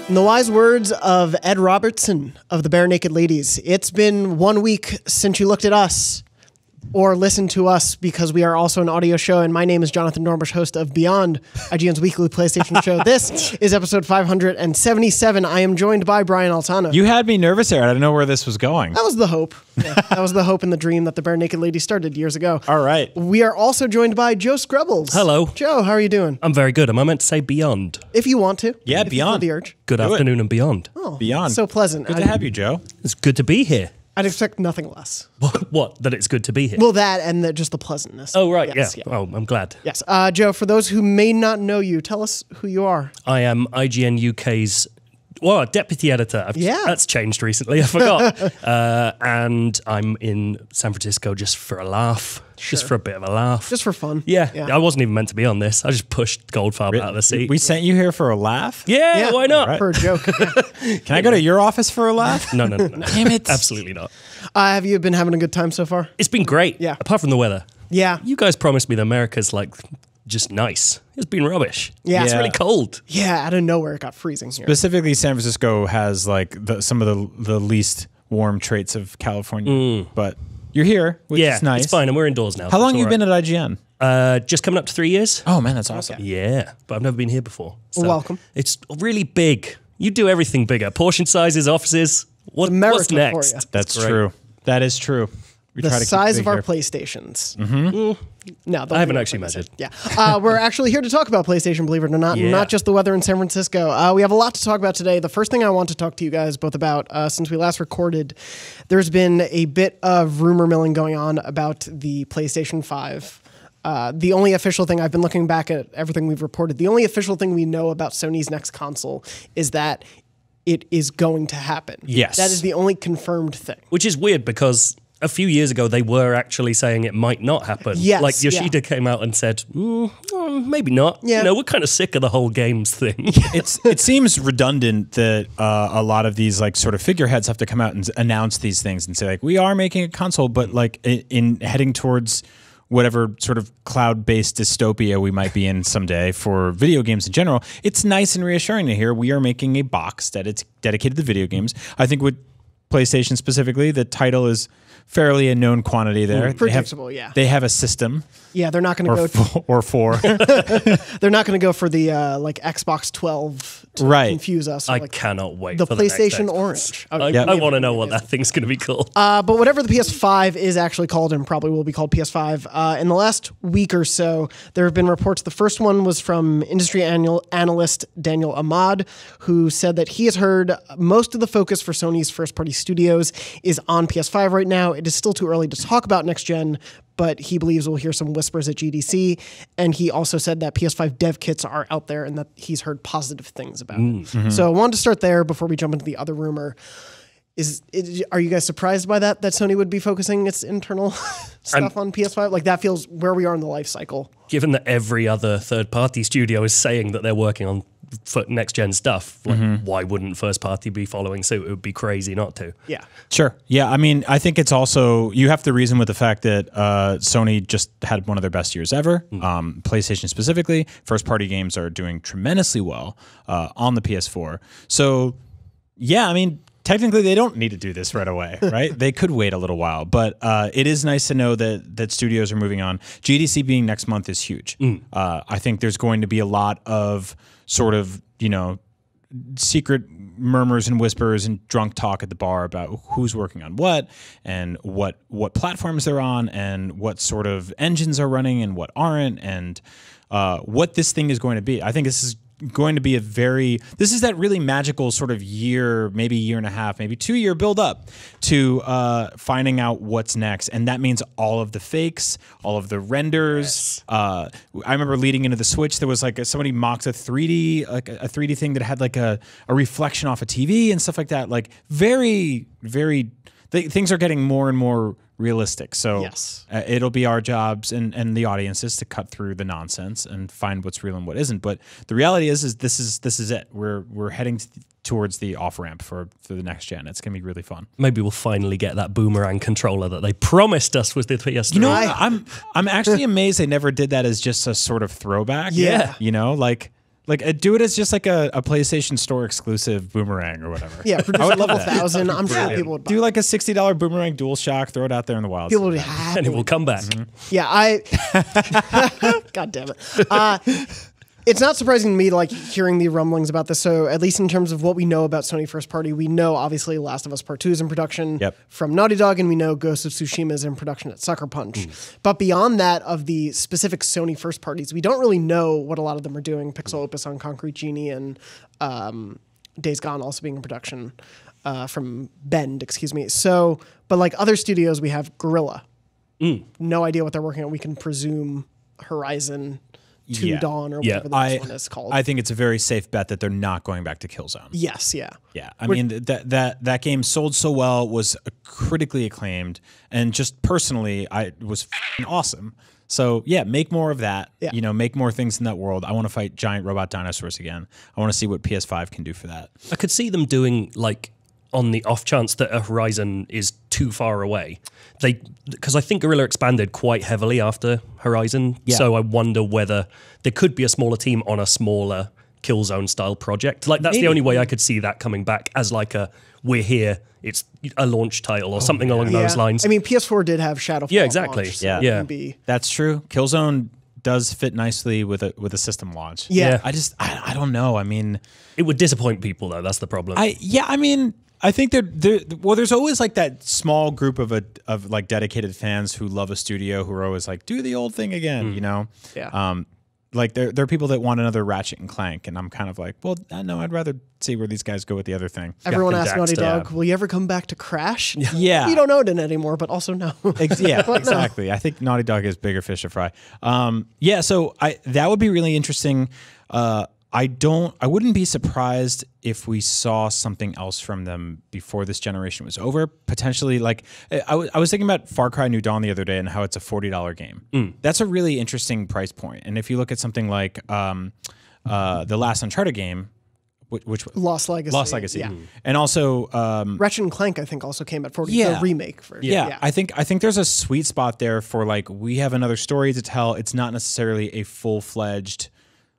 In the wise words of Ed Robertson of the Bare Naked Ladies, it's been 1 week since you looked at us or listened to us, because we are also an audio show, and my name is Jonathan Dornbush, host of Beyond, IGN's weekly PlayStation show. This is episode 577. I am joined by Brian Altano. You had me nervous there. I didn't know where this was going. That was the hope. Yeah, that was the hope and the dream that the Bare Naked Ladies started years ago. All right. We are also joined by Joe Scrubbles. Hello. Joe, how are you doing? I'm very good. Am I meant to say beyond? If you want to. Yeah, if you feel beyond. the urge. Good afternoon and beyond. Oh, Beyond. So pleasant. Good to have you, Joe. It's good to be here. I'd expect nothing less. What? That it's good to be here? Well, that and just the pleasantness. Oh, right, Yes, yeah. Oh, I'm glad. Yes. Joe, for those who may not know you, tell us who you are. I am IGN UK's, deputy editor. Yeah. That's changed recently, I forgot. And I'm in San Francisco just for a laugh. Just for a bit of a laugh. Just for fun. Yeah. I wasn't even meant to be on this. I just pushed Goldfarb out of the seat. We sent you here for a laugh? Yeah, why not? Right. For a joke. Yeah. Can I go to your office for a laugh? No. Damn it. Absolutely not. Have you been having a good time so far? It's been great. Yeah. Apart from the weather. Yeah. You guys promised me that America's like just nice. It's been rubbish. Yeah. It's really cold. Yeah, out of nowhere it got freezing here. Specifically, San Francisco has like some of the least warm traits of California. But you're here, which is nice. It's fine, and we're indoors now. How long have you been at IGN? Just coming up to 3 years. Oh, man, that's awesome. Okay. Yeah, but I've never been here before. So Welcome. It's really big. You do everything bigger. Portion sizes, offices. What's America next? for you. That's great. true. That is true. We The try to keep size it of our here. PlayStations. No, I haven't actually measured. Yeah. We're actually here to talk about PlayStation, believe it or not, and Yeah. not just the weather in San Francisco. We have a lot to talk about today. The first thing I want to talk to you guys both about, since we last recorded, there's been a bit of rumor milling going on about the PlayStation 5. The only official thing, I've been looking back at everything we've reported, the only official thing we know about Sony's next console is that it is going to happen. Yes. That is the only confirmed thing. Which is weird because a few years ago they were actually saying it might not happen. Yes, like Yoshida came out and said, maybe not. Yeah. You know, we're kind of sick of the whole games thing. It seems redundant that a lot of these like sort of figureheads have to come out and announce these things and say like, we are making a console, but like in heading towards whatever sort of cloud-based dystopia we might be in someday for video games in general, it's nice and reassuring to hear we are making a box that it's dedicated to video games. I think with PlayStation specifically, the title is fairly a known quantity there. Predictable, yeah. They have a system. Yeah, they're not going to go. Or four. They're not going to go for the like Xbox 12 to Right. confuse us. I Like cannot wait the for the next PlayStation Xbox. Orange. I want to know what that thing's going to be called. But whatever the PS5 is actually called, and probably will be called PS5, in the last week or so, there have been reports. The first one was from industry analyst Daniel Ahmad, who said that he has heard most of the focus for Sony's first-party studios is on PS5 right now. It is still too early to talk about next gen, but he believes we'll hear some whispers at GDC. And he also said that PS5 dev kits are out there and that he's heard positive things about it. So I wanted to start there before we jump into the other rumor. Are you guys surprised by that Sony would be focusing its internal stuff on PS5? Like that feels where we are in the life cycle. Given that every other third-party studio is saying that they're working on next-gen stuff, like, why wouldn't first-party be following suit? It would be crazy not to. Yeah. Sure. Yeah. I mean, I think it's also, you have to reason with the fact that Sony just had one of their best years ever. PlayStation specifically, first-party games are doing tremendously well on the PS4. So, yeah, I mean, technically they don't need to do this right away, right? They could wait a little while, but it is nice to know that studios are moving on. GDC being next month is huge. I think there's going to be a lot of sort of, secret murmurs and whispers and drunk talk at the bar about who's working on what and what platforms they're on and what sort of engines are running and what aren't and what this thing is going to be. I think this is going to be this is that really magical sort of year, maybe year and a half, maybe 2 year build up to finding out what's next. And that means all of the fakes, all of the renders. Yes. I remember leading into the Switch, there was like somebody mocked a 3D thing that had like a reflection off a TV and stuff like that. Like very, very, things are getting more and more realistic. So yes. It'll be our jobs and the audiences to cut through the nonsense and find what's real and what isn't. But the reality is this is it. We're heading towards the off ramp for the next gen. It's gonna be really fun. Maybe we'll finally get that boomerang controller that they promised us with the PS3. You know, I'm actually amazed they never did that as just a sort of throwback. Yeah. You know, like Like do it as just like a PlayStation Store exclusive boomerang or whatever. Yeah, produce a couple thousand. I'm sure people would buy Do like a $60 boomerang DualShock, throw it out there in the wild. People would be happy. And it will come back. Yeah, God damn it. It's not surprising to me, like, hearing the rumblings about this. So, at least in terms of what we know about Sony first party, we know, obviously, Last of Us Part 2 is in production from Naughty Dog, and we know Ghost of Tsushima is in production at Sucker Punch. But beyond that, of the specific Sony first parties, we don't really know what a lot of them are doing. Pixel Opus on Concrete Genie and Days Gone also being in production from Bend, excuse me. So, but like other studios, we have Guerrilla. No idea what they're working on. We can presume Horizon Dawn or whatever this one is called. I think it's a very safe bet that they're not going back to Killzone. Yes, yeah. Yeah, I mean, that game sold so well, was critically acclaimed, and just personally, it was f***ing awesome. So yeah, make more of that. Yeah. You know, make more things in that world. I want to fight giant robot dinosaurs again. I want to see what PS5 can do for that. I could see them doing, like, on the off chance that a Horizon is too far away. Because I think Guerrilla expanded quite heavily after Horizon. Yeah. So I wonder whether there could be a smaller team on a smaller Killzone style project. Like, that's the only way I could see that coming back, as like we're here, it's a launch title or something along those lines. I mean, PS4 did have Shadowfall. Yeah, exactly. Launch, so that's true. Killzone does fit nicely with a system launch. Yeah. I don't know. I mean, it would disappoint people though. That's the problem. I think there's always like that small group of like dedicated fans who love a studio who are always like, do the old thing again, you know? Yeah. Like there are people that want another Ratchet and Clank, and I'm kind of like, well, no, I'd rather see where these guys go with the other thing. Everyone asks Naughty Dog, will you ever come back to Crash? Yeah. You don't own it anymore, but also no. Yeah, exactly. No. I think Naughty Dog is bigger fish to fry. So that would be really interesting. I wouldn't be surprised if we saw something else from them before this generation was over. Potentially, like I was thinking about Far Cry New Dawn the other day and how it's a $40 game. That's a really interesting price point. And if you look at something like the last Uncharted game, which Lost Legacy, and also Ratchet and Clank, I think, also came at 40. The remake version. Yeah, I think there's a sweet spot there for, like, we have another story to tell. It's not necessarily a full-fledged.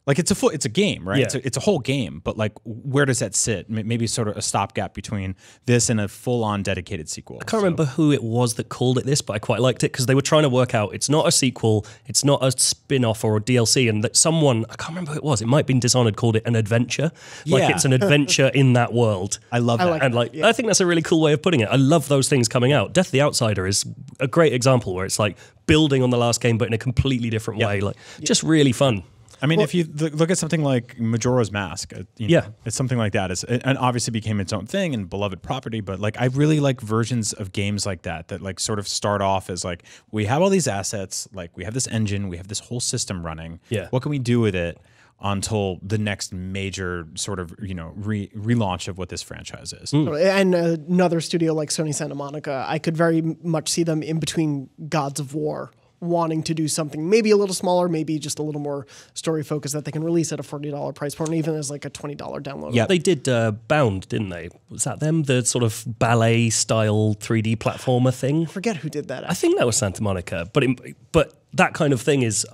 Like, it's a game, right? Yeah. It's a whole game, but like, where does that sit? Maybe sort of a stopgap between this and a full-on dedicated sequel. I can't remember who it was that called it this, but I quite liked it because they were trying to work out it's not a sequel, it's not a spin-off or a DLC, and that someone, I can't remember who it was, it might have been Dishonored, called it an adventure. Like, it's an adventure in that world. I love that. I think that's a really cool way of putting it. I love those things coming out. Death of the Outsider is a great example where it's like building on the last game, but in a completely different way. Like, just really fun. I mean, if you look at something like Majora's Mask, it's something like that. And obviously became its own thing and beloved property. But like, I really like versions of games like that like sort of start off as like, we have all these assets, like we have this engine, we have this whole system running. Yeah. What can we do with it until the next major sort of relaunch of what this franchise is? And another studio like Sony Santa Monica, I could very much see them in between Gods of War, wanting to do something maybe a little smaller, maybe just a little more story focused that they can release at a $40 price point, or even as like a $20 download. Yeah, they did Bound, didn't they? Was that them? The sort of ballet style 3D platformer thing? I forget who did that. I think that was Santa Monica, but that kind of thing it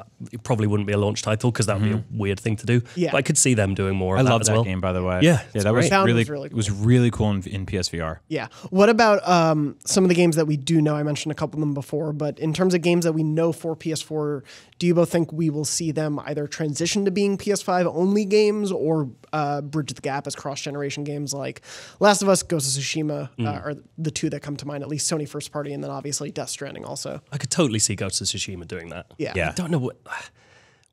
probably wouldn't be a launch title because that would be a weird thing to do. Yeah. But I could see them doing more. I love as that well. game, by the way. Yeah, that was really cool. It was really cool in PSVR. Yeah. What about some of the games that we do know? I mentioned a couple of them before, but in terms of games that we know for PS4, do you both think we will see them either transition to being PS5 only games or bridge the gap as cross-generation games like Last of Us, Ghost of Tsushima are the two that come to mind, at least Sony first party, and then obviously Death Stranding also. I could totally see Ghost of Tsushima doing that. Yeah. I don't know what...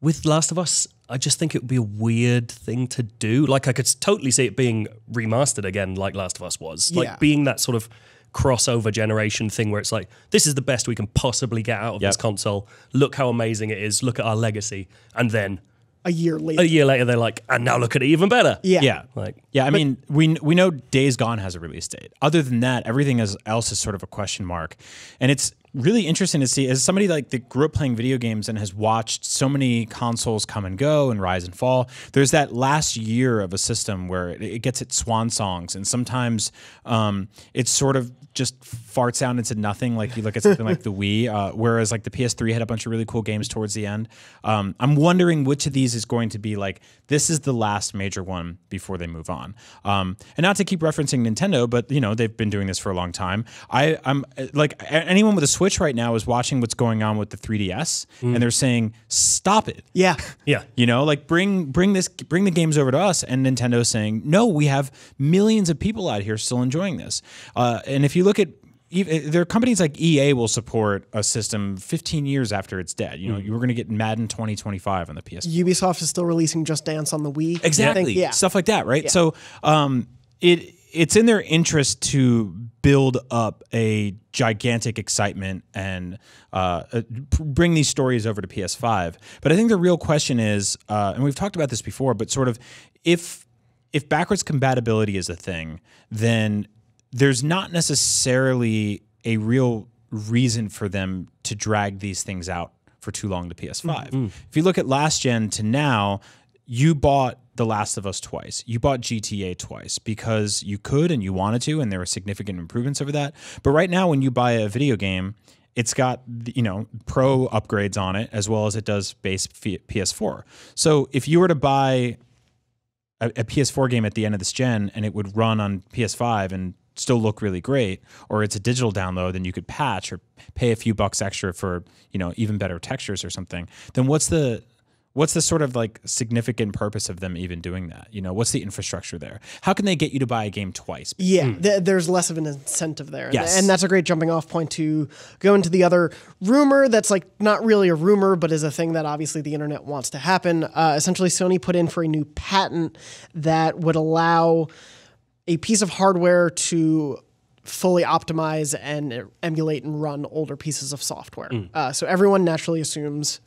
With Last of Us, I just think it would be a weird thing to do. Like, I could totally see it being remastered again like Last of Us was. Like, being that sort of crossover generation thing where it's like, this is the best we can possibly get out of this console. Look how amazing it is. Look at our legacy. And then... A year later, they're like, and now look at it even better. Yeah. I mean, we know Days Gone has a release date. Other than that, everything else is sort of a question mark. And really interesting to see, as somebody like that grew up playing video games and has watched so many consoles come and go and rise and fall. There's that last year of a system where it gets its swan songs, and sometimes it sort of just farts out into nothing. Like you look at something like the Wii, whereas like the PS3 had a bunch of really cool games towards the end. I'm wondering which of these is going to be like, this is the last major one before they move on. And not to keep referencing Nintendo, but you know, they've been doing this for a long time. I'm like, anyone with a Switch right now is watching what's going on with the 3DS, and they're saying, stop it. Yeah. Yeah. You know, like bring the games over to us, and Nintendo's saying, no, we have millions of people out here still enjoying this. And if you look at, there are companies like EA will support a system 15 years after it's dead. You know, you were going to get Madden 2025 on the PS4. Ubisoft is still releasing Just Dance on the Wii. Exactly. Yeah. Stuff like that, right? Yeah. So it's in their interest to build up a gigantic excitement and bring these stories over to PS5. But I think the real question is, and we've talked about this before, but sort of if backwards compatibility is a thing, then there's not necessarily a real reason for them to drag these things out for too long to PS5. If you look at last gen to now, you bought The Last of Us twice. You bought GTA twice because you could and you wanted to, and there were significant improvements over that. But right now, when you buy a video game, it's got, you know, pro upgrades on it as well as it does base PS4. So if you were to buy a PS4 game at the end of this gen and it would run on PS5 and still look really great, or it's a digital download, then you could patch or pay a few bucks extra for, you know, even better textures or something, then what's the sort of like significant purpose of them even doing that? You know, what's the infrastructure there? How can they get you to buy a game twice? Yeah, there's less of an incentive there. Yes. And that's a great jumping off point to go into the other rumor that's like not really a rumor, but is a thing that obviously the internet wants to happen. Essentially, Sony put in for a new patent that would allow a piece of hardware to fully optimize and emulate and run older pieces of software. So everyone naturally assumes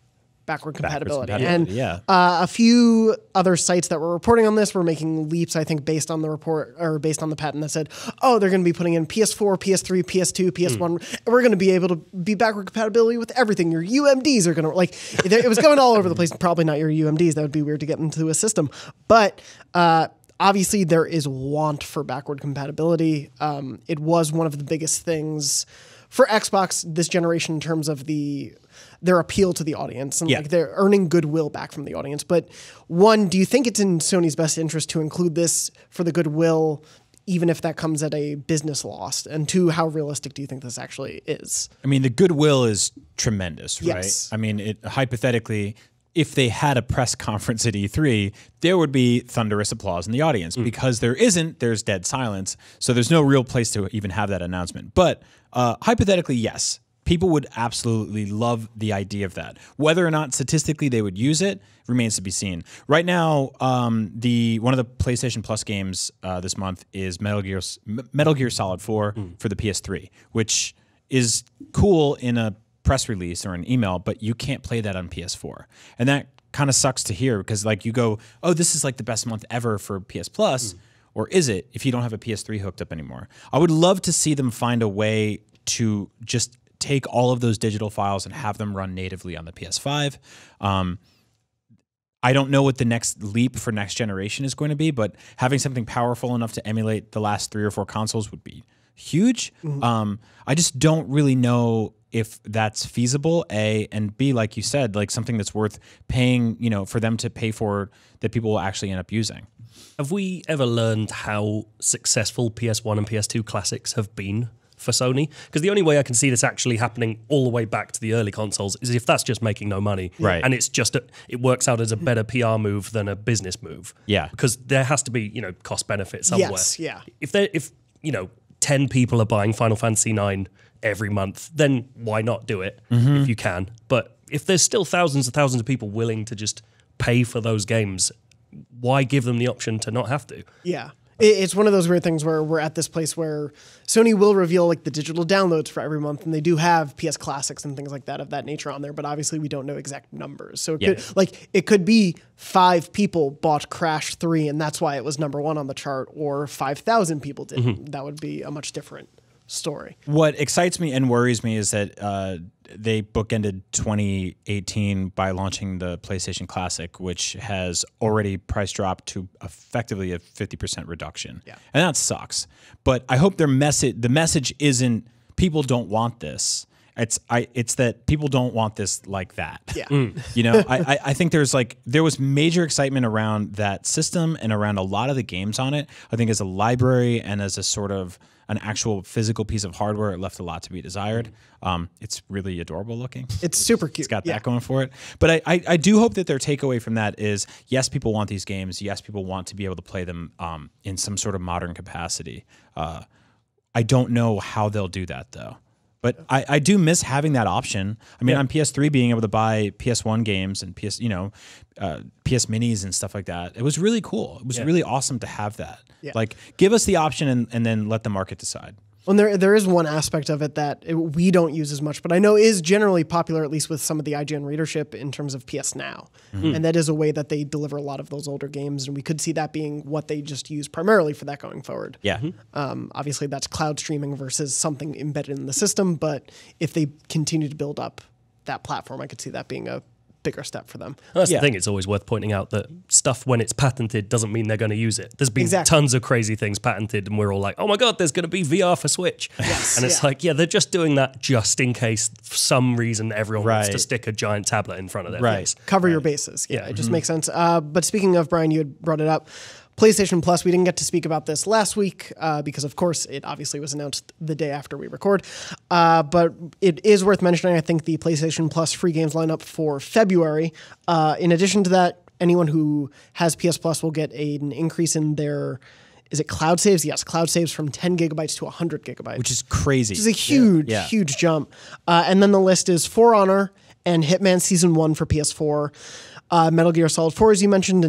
backward compatibility. And a few other sites that were reporting on this were making leaps, I think, based on the report or based on the patent that said, oh, they're going to be putting in PS4, PS3, PS2, PS1. And we're going to be able to be backward compatibility with everything. Your UMDs are going to, like, it was going all over the place. Probably not your UMDs. That would be weird to get into a system. But obviously, there is want for backward compatibility. It was one of the biggest things for Xbox this generation in terms of their appeal to the audience, and like they're earning goodwill back from the audience. But one, do you think it's in Sony's best interest to include this for the goodwill, even if that comes at a business loss? And two, how realistic do you think this actually is? I mean, the goodwill is tremendous, right? Yes. I mean, hypothetically, if they had a press conference at E3, there would be thunderous applause in the audience. Because there isn't, there's dead silence. So there's no real place to even have that announcement. But hypothetically, yes, people would absolutely love the idea of that. Whether or not statistically they would use it remains to be seen. Right now, one of the PlayStation Plus games this month is Metal Gear Solid 4 for the PS3, which is cool in a press release or an email, but you can't play that on PS4. And that kind of sucks to hear, because like you go, oh, this is like the best month ever for PS Plus, or is it, if you don't have a PS3 hooked up anymore? I would love to see them find a way to just take all of those digital files and have them run natively on the PS5. I don't know what the next leap for next generation is going to be, but having something powerful enough to emulate the last 3 or 4 consoles would be huge. I just don't really know if that's feasible, A, and B, like you said, like something that's worth paying, you know, for them to pay for, that people will actually end up using. Have we ever learned how successful PS1 and PS2 classics have been for Sony? Because the only way I can see this actually happening all the way back to the early consoles is if that's just making no money. Right. And it's just, it works out as a better PR move than a business move. Yeah. Because there has to be, you know, cost benefit somewhere. Yes, yeah. If you know, 10 people are buying Final Fantasy IX every month, then why not do it if you can? But if there's still thousands and thousands of people willing to just pay for those games, why give them the option to not have to? Yeah. It's one of those weird things where we're at this place where Sony will reveal like the digital downloads for every month, and they do have PS Classics and things like that of that nature on there, but obviously we don't know exact numbers. So it could be 5 people bought Crash 3 and that's why it was #1 on the chart, or 5,000 people did. That would be a much different story. What excites me and worries me is that they bookended 2018 by launching the PlayStation Classic, which has already price dropped to effectively a 50% reduction. Yeah. And that sucks. But I hope the message isn't people don't want this. It's that people don't want this like that. Yeah. You know, I think there was major excitement around that system and around a lot of the games on it. I think as a library and as a sort of an actual physical piece of hardware, it left a lot to be desired. It's really adorable looking. It's super cute. It's got that going for it. But I do hope that their takeaway from that is, yes, people want these games. Yes, people want to be able to play them in some sort of modern capacity. I don't know how they'll do that, though. But I do miss having that option. I mean, on PS3, being able to buy PS1 games and PS Minis and stuff like that, it was really cool. It was really awesome to have that. Yeah. Like, give us the option and then let the market decide. Well, there is one aspect of it that we don't use as much, but I know is generally popular, at least with some of the IGN readership, in terms of PS Now. And that is a way that they deliver a lot of those older games, and we could see that being what they just use primarily for that going forward. Yeah. Obviously, that's cloud streaming versus something embedded in the system, but if they continue to build up that platform, I could see that being a bigger step for them. That's the thing. It's always worth pointing out that stuff, when it's patented, doesn't mean they're going to use it. There's been tons of crazy things patented, and we're all like, oh my God, there's going to be VR for Switch. Yes. And it's like, they're just doing that just in case for some reason everyone wants to stick a giant tablet in front of their face. Cover your bases. Yeah, it just makes sense. But speaking of, Brian, you had brought it up. PlayStation Plus, we didn't get to speak about this last week because, of course, it obviously was announced the day after we record. But it is worth mentioning, I think, the PlayStation Plus free games lineup for February. In addition to that, anyone who has PS Plus will get an increase in their, is it cloud saves? Yes, cloud saves from 10 gigabytes to 100 gigabytes. Which is crazy. Which is a huge, huge jump. And then the list is For Honor and Hitman Season 1 for PS4, Metal Gear Solid 4, as you mentioned,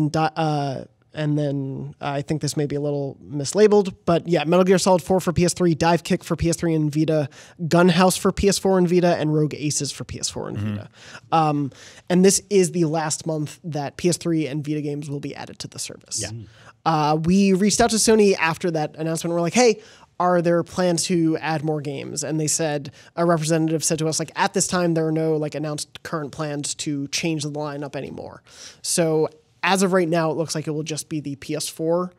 and then I think this may be a little mislabeled, but yeah, Metal Gear Solid 4 for PS3, Dive Kick for PS3 and Vita, Gunhouse for PS4 and Vita, and Rogue Aces for PS4 and Vita. And this is the last month that PS3 and Vita games will be added to the service. We reached out to Sony after that announcement. We're like, hey, are there plans to add more games? And they said, a representative said to us, like, at this time, there are no announced current plans to change the lineup anymore. So as of right now, it looks like it will just be the PS4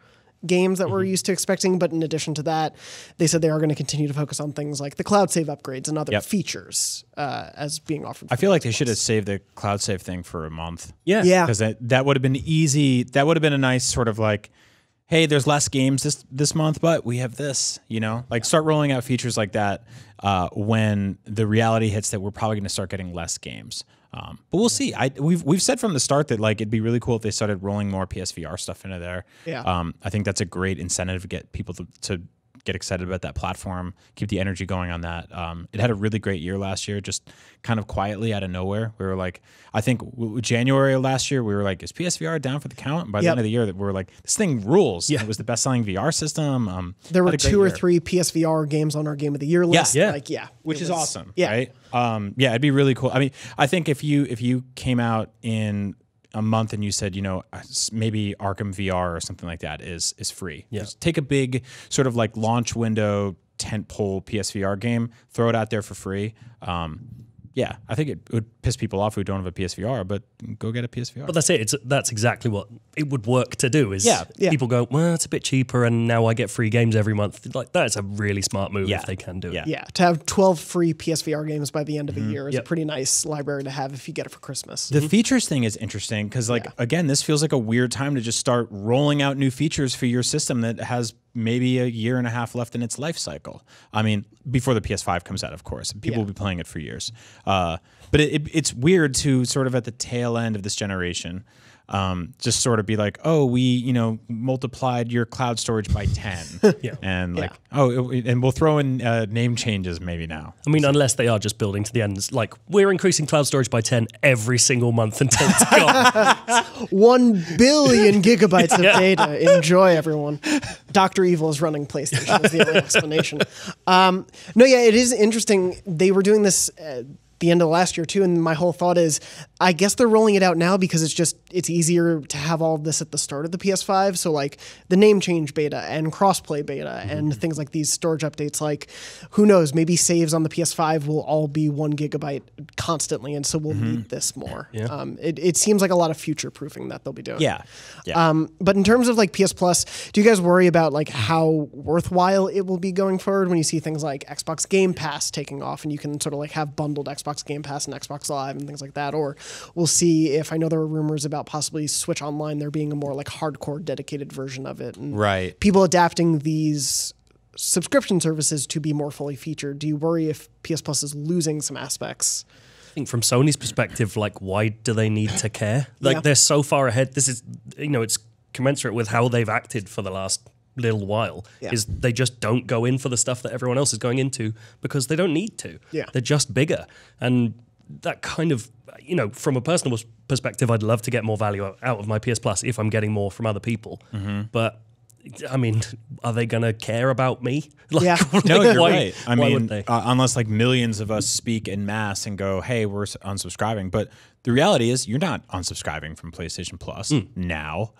games that we're used to expecting. But in addition to that, they said they are going to continue to focus on things like the cloud save upgrades and other features as being offered. I feel like they should have saved the cloud save thing for a month. Yeah. Because that would have been easy. That would have been a nice sort of like, hey, there's less games this month, but we have this, start rolling out features like that when the reality hits that we're probably going to start getting less games. But we'll see. We've said from the start that it'd be really cool if they started rolling more PSVR stuff into there. Yeah. I think that's a great incentive to get people to get excited about that platform, keep the energy going on that. It had a really great year last year, just kind of quietly out of nowhere. We were like, I think January of last year, we were like, is PSVR down for the count? And by the end of the year, we were like, this thing rules. Yeah. It was the best-selling VR system. There were 2 or 3 PSVR games on our Game of the Year list. Which is awesome. Yeah. Right? It'd be really cool. I mean, I think if you came out in a month and you said, maybe Arkham VR or something like that is free. Yeah. Just take a big sort of launch window tentpole PSVR game, throw it out there for free. I think it would piss people off who don't have a PSVR, but go get a PSVR. But that's it. That's exactly what it would work to do. Is people go, well, it's a bit cheaper, and now I get free games every month. That's a really smart move if they can do it. Yeah, to have 12 free PSVR games by the end of a year is a pretty nice library to have if you get it for Christmas. The features thing is interesting because, again, this feels like a weird time to just start rolling out new features for your system that has maybe a year and a half left in its life cycle. I mean, before the PS5 comes out, of course. People will be playing it for years. But it's weird to sort of at the tail end of this generation just sort of be like, oh, we, multiplied your cloud storage by 10. And and we'll throw in name changes maybe now. I mean, unless they are just building to the end. Like, we're increasing cloud storage by 10 every single month until it's gone. 1 billion gigabytes of data. Enjoy, everyone. Dr. Evil is running PlayStation is the only explanation. It is interesting. They were doing this the end of last year too. And my whole thought is, I guess they're rolling it out now because it's easier to have all of this at the start of the PS5. So like the name change beta and crossplay beta and things like these storage updates, like who knows, maybe saves on the PS5 will all be 1 gigabyte constantly. And so we'll need this more. Yeah. It seems like a lot of future proofing that they'll be doing. Yeah. But in terms of like PS Plus, do you guys worry about like how worthwhile it will be going forward when you see things like Xbox Game Pass taking off and you can sort of like have bundled Xbox Game Pass and Xbox Live and things like that? Or we'll see if, I know there were rumors about possibly Switch Online there being a more like hardcore dedicated version of it. And Right. people adapting these subscription services to be more fully featured. Do you worry if PS Plus is losing some aspects? I think from Sony's perspective, like, why do they need to care? Like, they're so far ahead. This is, it's commensurate with how they've acted for the last little while, is they just don't go in for the stuff that everyone else is going into because they don't need to. They're just bigger. And that kind of, from a personal perspective, I'd love to get more value out of my PS Plus if I'm getting more from other people. But I mean, are they going to care about me? Like, No, you're right. I why mean, would they? Unless like millions of us speak en masse and go, hey, we're unsubscribing. But the reality is you're not unsubscribing from PlayStation Plus now.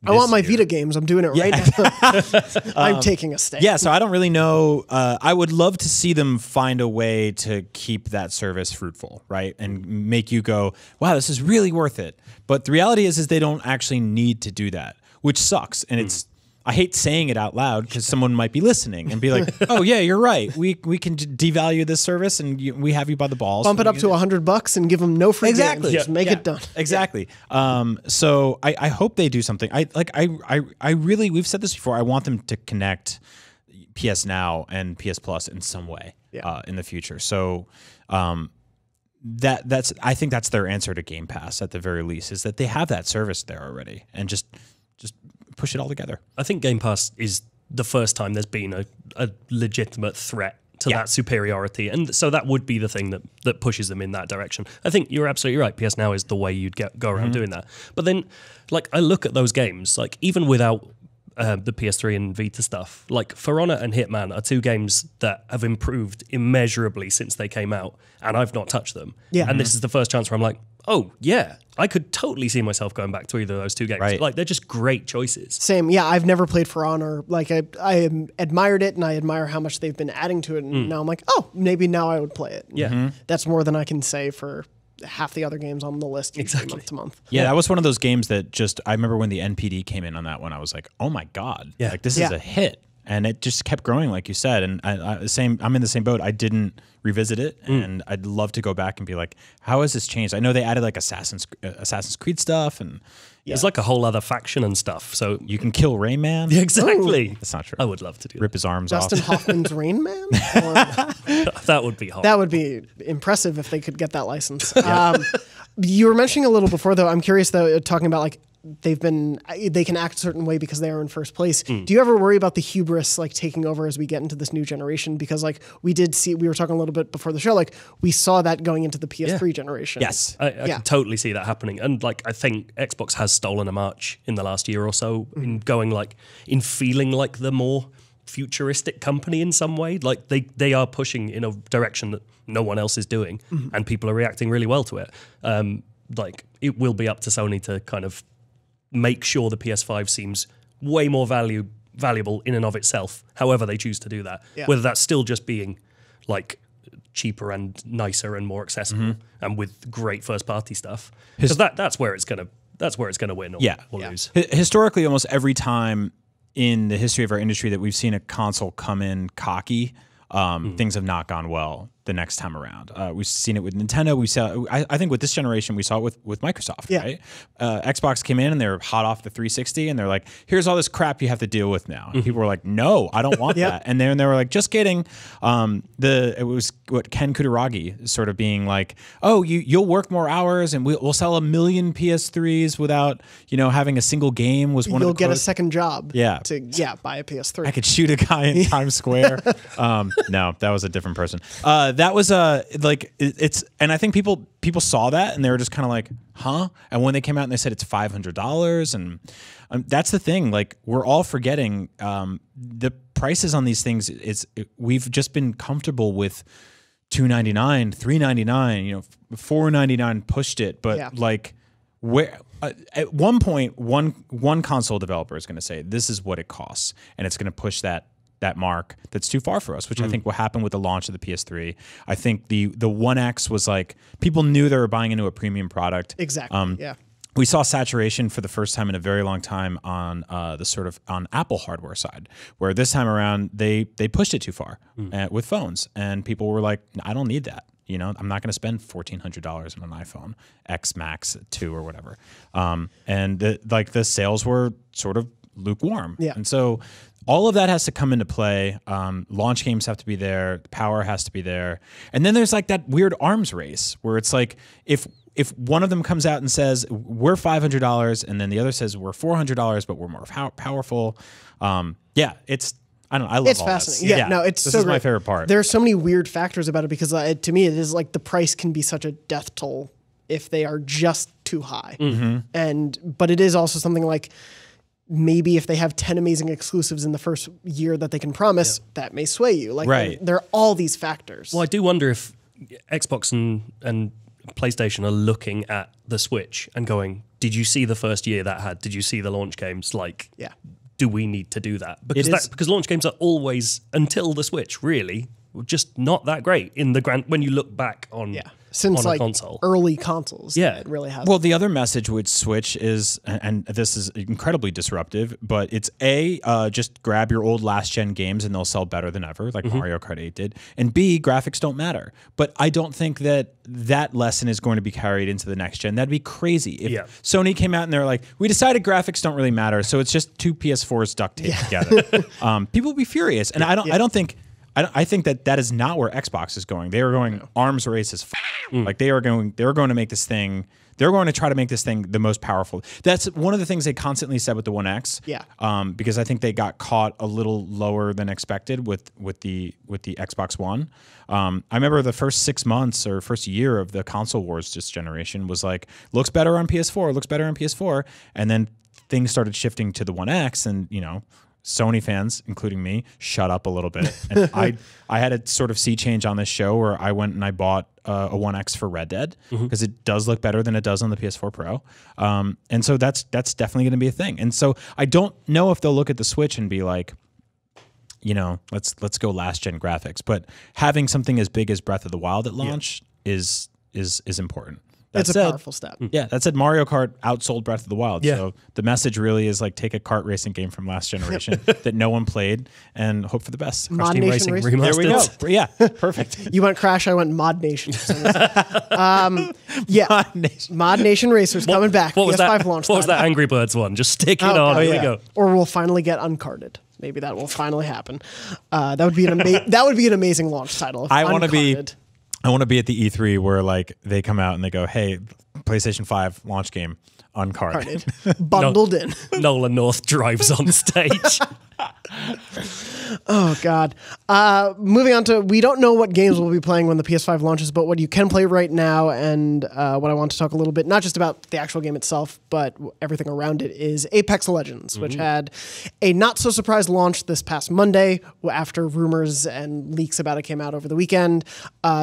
I want my Vita games. I'm doing it right now. I'm taking a stand. Yeah, so I don't really know. I would love to see them find a way to keep that service fruitful, right? And make you go, wow, this is really worth it. But the reality is they don't actually need to do that, which sucks. And it's, I hate saying it out loud because someone might be listening and be like, "Oh yeah, you're right. We can devalue this service and we have you by the balls. Bump it up to $100 and give them no free games. Just make it done. Exactly. So I hope they do something. I really, we've said this before. I want them to connect PS Now and PS Plus in some way in the future. So that's I think that's their answer to Game Pass at the very least, is that they have that service there already and just push it all together. I think Game Pass is the first time there's been a legitimate threat to that superiority. And so that would be the thing that pushes them in that direction. I think you're absolutely right. PS Now is the way you'd go around doing that. But then, like, I look at those games, like, even without the PS3 and Vita stuff, like, For Honor and Hitman are two games that have improved immeasurably since they came out, and I've not touched them. And this is the first chance where I'm like, oh, yeah, I could totally see myself going back to either of those two games. Right. Like, they're just great choices. Same. Yeah, I've never played For Honor. Like, I admired it, and I admire how much they've been adding to it. And now I'm like, oh, maybe now I would play it. Yeah. That's more than I can say for half the other games on the list month to month. Yeah, that was one of those games that just, I remember when the NPD came in on that one, I was like, oh my God, like this is a hit. And it just kept growing, like you said. And I'm in the same boat. I didn't revisit it, and I'd love to go back and be like, how has this changed? I know they added like Assassin's Creed stuff, and It's like a whole other faction and stuff. So you can kill Rain Man. exactly. That's not true. I would love to do Rip his arms Dustin off. Hoffman's Rain Man? Or, that would be hot. that would be impressive if they could get that license. You were mentioning a little before, though. I'm curious, though, talking about like they can act a certain way because they are in first place. Do you ever worry about the hubris like taking over as we get into this new generation? Because like we were talking a little bit before the show, like we saw that going into the PS3 generation. Yes. I can totally see that happening. And like, I think Xbox has stolen a march in the last year or so in going like, in feeling like the more futuristic company in some way. Like they are pushing in a direction that no one else is doing, and people are reacting really well to it. Like it will be up to Sony to kind of make sure the PS5 seems way more valuable in and of itself, however they choose to do that. Whether that's still just being like cheaper and nicer and more accessible and with great first party stuff. Because that's where it's gonna win or lose. Historically, almost every time in the history of our industry that we've seen a console come in cocky, things have not gone well the next time around. We've seen it with Nintendo. We saw, I think with this generation, we saw it with Microsoft, right? Xbox came in and they're hot off the 360 and they're like, here's all this crap you have to deal with now. And people were like, no, I don't want that. And then they were like, just kidding. It was what Ken Kutaragi sort of being like, oh, you'll work more hours and we'll sell 1 million PS3s without, having a single game was one of the You'll get a second job to buy a PS3. I could shoot a guy in Times Square. No, that was a different person. That was and I think people saw that and they were just kind of like, huh? And when they came out and they said it's $500, and that's the thing. Like we're all forgetting the prices on these things. We've just been comfortable with $2.99, $3.99, you know, $4.99 pushed it, but like where at one point one console developer is going to say this is what it costs, and it's going to push that mark that's too far for us, which I think will happen with the launch of the PS3. I think the One X was like people knew they were buying into a premium product. Exactly. We saw saturation for the first time in a very long time on the sort of on Apple hardware side, where this time around they pushed it too far with phones, and people were like, I don't need that. You know, I'm not going to spend $1,400 on an iPhone X Max 2 or whatever. And the sales were sort of lukewarm. Yeah. And so all of that has to come into play. Launch games have to be there. The power has to be there. And then there's like that weird arms race where it's like if one of them comes out and says we're $500 and then the other says we're $400 but we're more powerful, it's I don't know. I love it's all fascinating. this. Yeah, no, it's this so is great. my favorite part. There are so many weird factors about it because to me it is like the price can be such a death toll if they are just too high. But it is also something like maybe if they have 10 amazing exclusives in the first year that they can promise, that may sway you. Like there are all these factors. Well, I do wonder if Xbox and PlayStation are looking at the Switch and going, did you see the first year that had? Did you see the launch games? Like, do we need to do that? Because launch games are always, until the Switch, really, just not that great in the when you look back on since on a like console. early consoles. Yeah. It really has. Well, the other message with Switch is, and this is incredibly disruptive, but it's just grab your old last gen games and they'll sell better than ever, like Mario Kart 8 did. And B, graphics don't matter. But I don't think that lesson is going to be carried into the next gen. That'd be crazy if Sony came out and they're like, we decided graphics don't really matter, so it's just two PS4s duct taped together. People would be furious, and I think that is not where Xbox is going. They are going arms race as like they're going to make this thing. They're going to try to make this thing the most powerful. That's one of the things they constantly said with the One X. Because I think they got caught a little lower than expected with the Xbox One. I remember the first 6 months or first year of the console wars this generation was like, looks better on PS4, and then things started shifting to the One X, and you know, Sony fans, including me, shut up a little bit. And I had a sort of sea change on this show where I went and I bought a One X for Red Dead because it does look better than it does on the PS4 Pro. And so that's definitely going to be a thing. And so I don't know if they'll look at the Switch and be like, you know, let's go last gen graphics. But having something as big as Breath of the Wild at launch is important. It's a powerful step. Yeah, that said, Mario Kart outsold Breath of the Wild. Yeah. So the message really is like take a kart racing game from last generation that no one played and hope for the best. Mod Team Nation Racing Racing. There we Remastered. go. Yeah, perfect. You went Crash, I went Mod Nation. Mod Nation Racers coming back. What was PS5 that? launch. What was that Angry Birds one? Just stick it on. Here we go. Or we'll finally get Uncarded. Maybe that will finally happen. That would be an amazing launch title. I want to Uncarded. be at the E3 where like they come out and they go, "Hey, PlayStation 5 launch game, Uncarded." Bundled in. Nolan North drives on stage. Oh, God. Moving on to, we don't know what games we'll be playing when the PS5 launches, but what you can play right now, and what I want to talk a little bit, not just about the actual game itself, but everything around it, is Apex Legends, which had a not-so-surprise launch this past Monday after rumors and leaks about it came out over the weekend.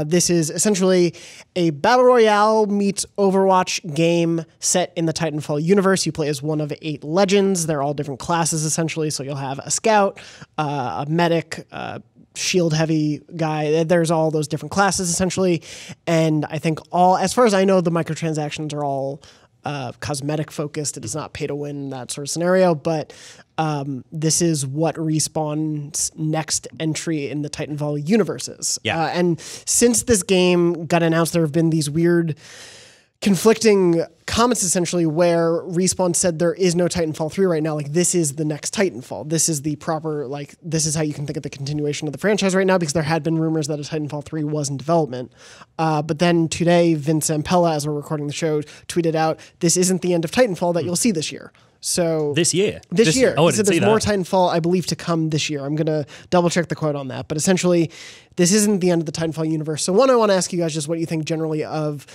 This is essentially a Battle Royale meets Overwatch game set in the Titanfall universe. You play as one of 8 legends. They're all different classes, essentially, so you'll have a scout, a medic, shield heavy guy. There's all those different classes essentially. And I think as far as I know, the microtransactions are all cosmetic focused. It is not pay to win, that sort of scenario. But this is what Respawn's next entry in the Titanfall universe is. And since this game got announced, there have been these weird conflicting comments essentially where Respawn said there is no Titanfall 3 right now. Like, this is the next Titanfall. This is the proper, like, this is how you can think of the continuation of the franchise right now, because there had been rumors that a Titanfall 3 was in development. But then today, Vince Zampella, as we're recording the show, tweeted out, this isn't the end of Titanfall that you'll see this year. So This year? This year. Oh, I He didn't said see there's more that. Titanfall, I believe, to come this year. I'm going to double check the quote on that. But essentially, this isn't the end of the Titanfall universe. So one, I want to ask you guys just what you think generally of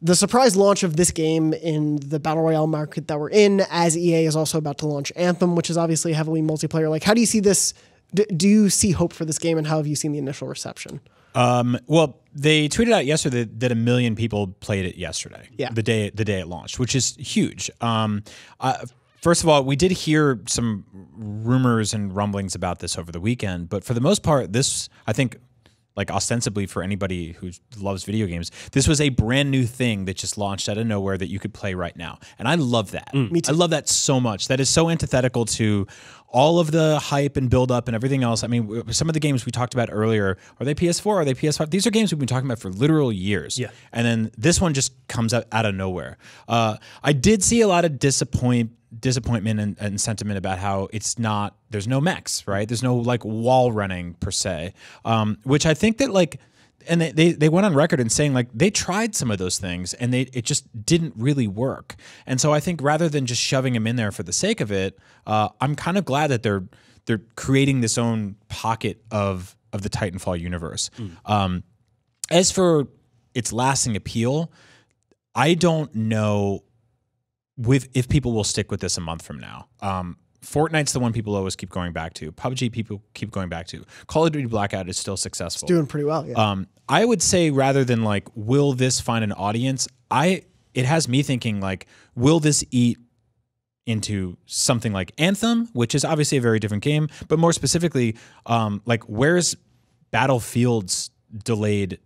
the surprise launch of this game in the Battle Royale market that we're in, as EA is also about to launch Anthem, which is obviously heavily multiplayer. Like, how do you see this? Do you see hope for this game, and how have you seen the initial reception? Well, they tweeted out yesterday that 1 million people played it yesterday. Yeah. The day it launched, which is huge. First of all, we did hear some rumors and rumblings about this over the weekend, but for the most part, this, I think, like ostensibly for anybody who loves video games, this was a brand new thing that just launched out of nowhere that you could play right now. And I love that. Me too. I love that so much. That is so antithetical to all of the hype and build up and everything else. I mean, some of the games we talked about earlier, are they PS4? Are they PS5? These are games we've been talking about for literal years. Yeah. And then this one just comes out of nowhere. I did see a lot of disappointment and sentiment about how there's no mechs, right? There's no like wall running per se, which I think that like, and they went on record in saying like they tried some of those things and it just didn't really work. And so I think rather than just shoving them in there for the sake of it, I'm kind of glad that they're creating this own pocket of the Titanfall universe. As for its lasting appeal, I don't know if people will stick with this a month from now. Fortnite's the one people always keep going back to. PUBG people keep going back to. Call of Duty Blackout is still successful. Doing pretty well, yeah. I would say rather than like, will this find an audience? It has me thinking like, will this eat into something like Anthem, which is obviously a very different game, but more specifically, like where's Battlefield's delayed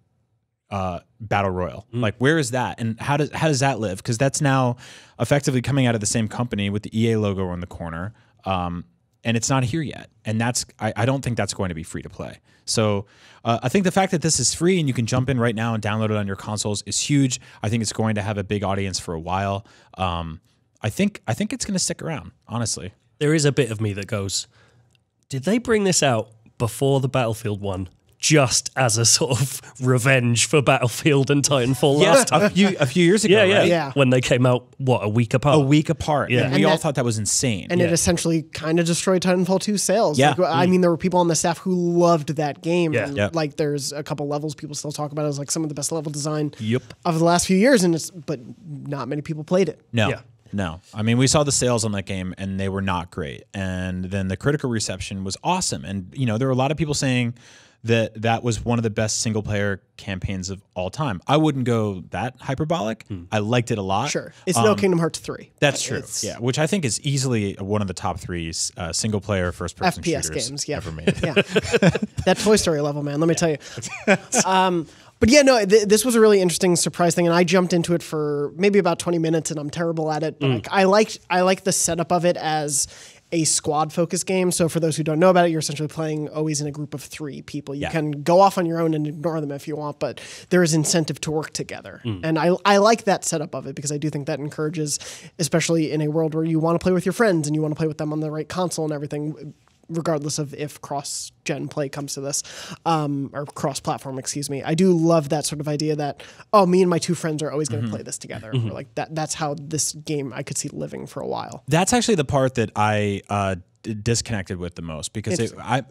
Battle Royale? Like where is that, and how does that live? Because that's now effectively coming out of the same company with the EA logo on the corner, and it's not here yet. And I don't think that's going to be free to play. So I think the fact that this is free and you can jump in right now and download it on your consoles is huge. I think it's going to have a big audience for a while. I think it's going to stick around, honestly. There is a bit of me that goes, did they bring this out before the Battlefield one, just as a sort of revenge for Battlefield and Titanfall last time? a few years ago, right? Yeah. When they came out, what, a week apart? A week apart. Yeah. And we all thought that was insane. And it essentially kind of destroyed Titanfall 2 sales. Yeah. Like, I mean, there were people on the staff who loved that game. Yeah. And, Yep. like, there's a couple levels people still talk about as like some of the best level design Yep. of the last few years, but not many people played it. No. Yeah. No. I mean, we saw the sales on that game and they were not great. And then the critical reception was awesome. And, you know, there were a lot of people saying that was one of the best single player campaigns of all time. I wouldn't go that hyperbolic. I liked it a lot. Sure. It's no Kingdom Hearts 3. That's true. Yeah, which I think is easily one of the top 3 single player first person FPS shooters games, yeah. ever made. Yeah. That Toy Story level, man, let me tell you. But yeah, no, this was a really interesting surprise thing, and I jumped into it for maybe about 20 minutes, and I'm terrible at it. But like, I like the setup of it as a squad-focused game. So for those who don't know about it, you're essentially playing always in a group of 3 people. You can go off on your own and ignore them if you want, but there is incentive to work together. And I like that setup of it because I do think that encourages, especially in a world where you want to play with your friends and you want to play with them on the right console and everything, regardless of if cross-gen play comes to this, or cross-platform, excuse me. I do love that sort of idea that, oh, me and my 2 friends are always going to play this together. Or like that's how this game I could see living for a while. That's actually the part that I disconnected with the most because I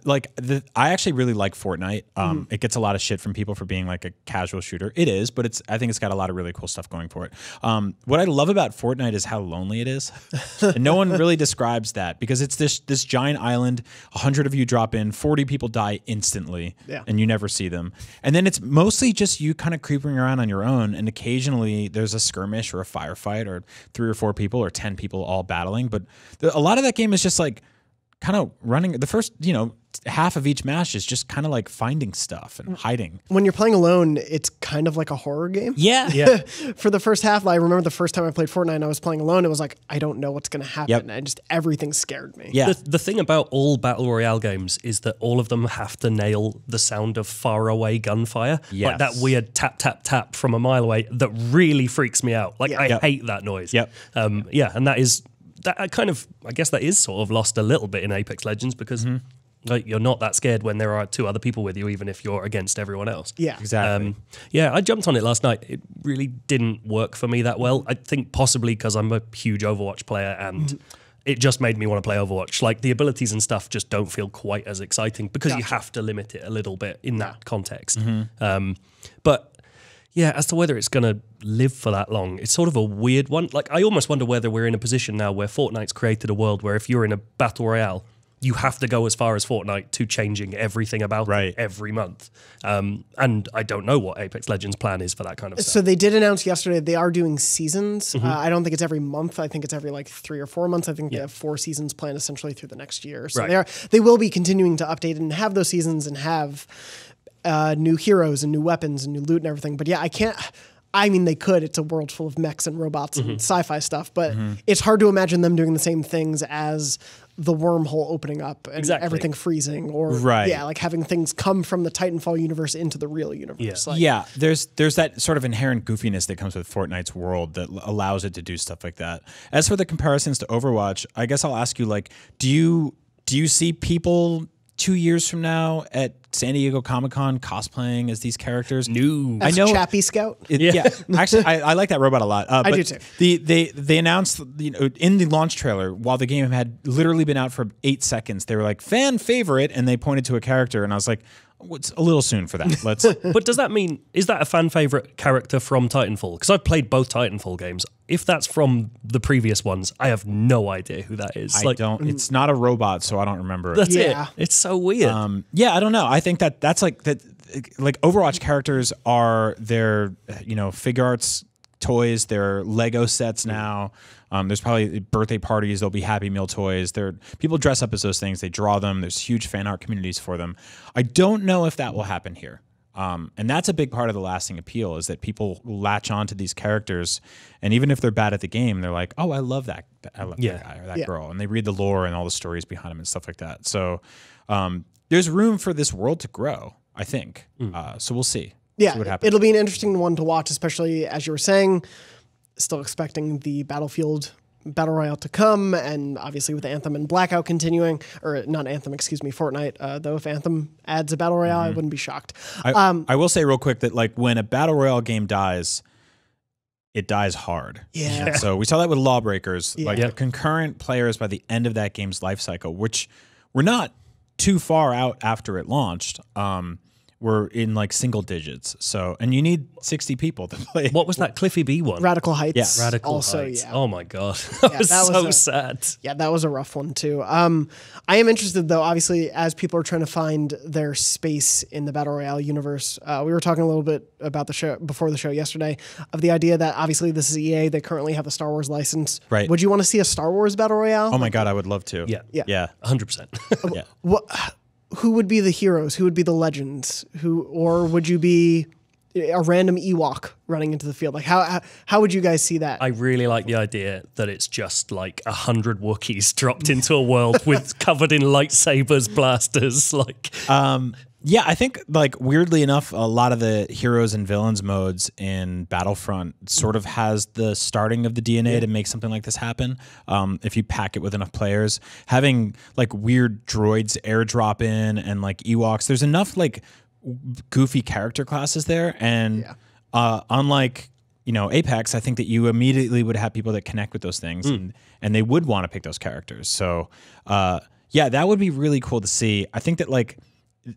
actually really like Fortnite. It gets a lot of shit from people for being like a casual shooter. It is, but I think it's got a lot of really cool stuff going for it. What I love about Fortnite is how lonely it is. And no one really describes that because it's this giant island, 100 of you drop in, 40 people die instantly, and you never see them. And then it's mostly just you kind of creeping around on your own, and occasionally there's a skirmish or a firefight or 3 or 4 people or 10 people all battling. But a lot of that game is just like kind of running. The first, half of each match is just kind of like finding stuff and hiding. When you're playing alone, it's kind of like a horror game. Yeah. For the first half, I remember the first time I played Fortnite and I was playing alone, it was like, I don't know what's going to happen. And everything scared me. Yeah. The thing about all Battle Royale games is that all of them have to nail the sound of far away gunfire. Yes. Like that weird tap, tap, tap from a mile away that really freaks me out. Like I hate that noise. Yep. And that is... That kind of, I guess that is sort of lost a little bit in Apex Legends because like you're not that scared when there are 2 other people with you, even if you're against everyone else. Yeah, exactly. I jumped on it last night. It really didn't work for me that well. I think possibly because I'm a huge Overwatch player and it just made me want to play Overwatch. Like the abilities and stuff just don't feel quite as exciting because you have to limit it a little bit in that context. But yeah, as to whether it's going to live for that long, it's sort of a weird one. Like, I almost wonder whether we're in a position now where Fortnite's created a world where if you're in a battle royale, you have to go as far as Fortnite to changing everything about it every month. And I don't know what Apex Legends' plan is for that kind of stuff. So they did announce yesterday they are doing seasons. I don't think it's every month. I think it's every like 3 or 4 months. I think they have 4 seasons planned essentially through the next year. So they will be continuing to update and have those seasons and have new heroes and new weapons and new loot and everything. But yeah, I mean, they could. It's a world full of mechs and robots and sci-fi stuff, but it's hard to imagine them doing the same things as the wormhole opening up and everything freezing, or like having things come from the Titanfall universe into the real universe. There's that sort of inherent goofiness that comes with Fortnite's world that allows it to do stuff like that. As for the comparisons to Overwatch, I guess I'll ask you, like, do you see people 2 years from now at San Diego Comic-Con cosplaying as these characters? No. As I know Chappie Scout. Actually, I like that robot a lot. I do too. They announced, in the launch trailer, while the game had literally been out for 8 seconds, they were like, fan favorite, and they pointed to a character, and I was like, it's a little soon for that. Let's. But does that mean, is that a fan favorite character from Titanfall? Because I've played both Titanfall games. If that's from the previous ones, I have no idea who that is. I don't. It's not a robot, so I don't remember it. That's it. It's so weird. I don't know. I think that's like that. Like Overwatch characters are their figure arts toys. They're Lego sets now. There's probably birthday parties. There'll be Happy Meal toys. People dress up as those things. They draw them. There's huge fan art communities for them. I don't know if that will happen here. And that's a big part of the lasting appeal, is that people latch on to these characters, and even if they're bad at the game, they're like, oh, I love that guy or that girl. And they read the lore and all the stories behind him and stuff like that. So there's room for this world to grow, I think. So we'll see. Yeah, see what happens. It'll be an interesting one to watch, especially as you were saying, still expecting the Battlefield Battle Royale to come, and obviously with Anthem and Blackout continuing, or not Anthem, excuse me, Fortnite. Though if Anthem adds a Battle Royale, I wouldn't be shocked. I will say real quick that like when a Battle Royale game dies, it dies hard. Yeah. So we saw that with Lawbreakers. Like the concurrent players by the end of that game's life cycle, which were not too far out after it launched, were in like single digits. So, and you need 60 people to play. What was that Cliffy B one? Radical Heights. Yeah. Radical also, Heights. Yeah. Oh my God. That was so sad. Yeah, that was a rough one too. I am interested though, obviously, as people are trying to find their space in the Battle Royale universe. We were talking a little bit about the show before the show yesterday, of the idea that obviously this is EA. They currently have the Star Wars license. Right. Would you want to see a Star Wars Battle Royale? Oh my God, I would love to. Yeah. 100%. Yeah. Who would be the heroes? Who would be the legends? Or would you be a random Ewok running into the field? Like how would you guys see that? I really like the idea that it's just like 100 Wookiees dropped into a world with covered in lightsabers, blasters, like. Yeah, I think, like, weirdly enough, a lot of the heroes and villains modes in Battlefront sort of has the starting of the DNA to make something like this happen. If you pack it with enough players, having like weird droids airdrop in and like Ewoks, there's enough like goofy character classes there, and unlike Apex, I think that you immediately would have people that connect with those things, and they would want to pick those characters. So yeah, that would be really cool to see. I think that like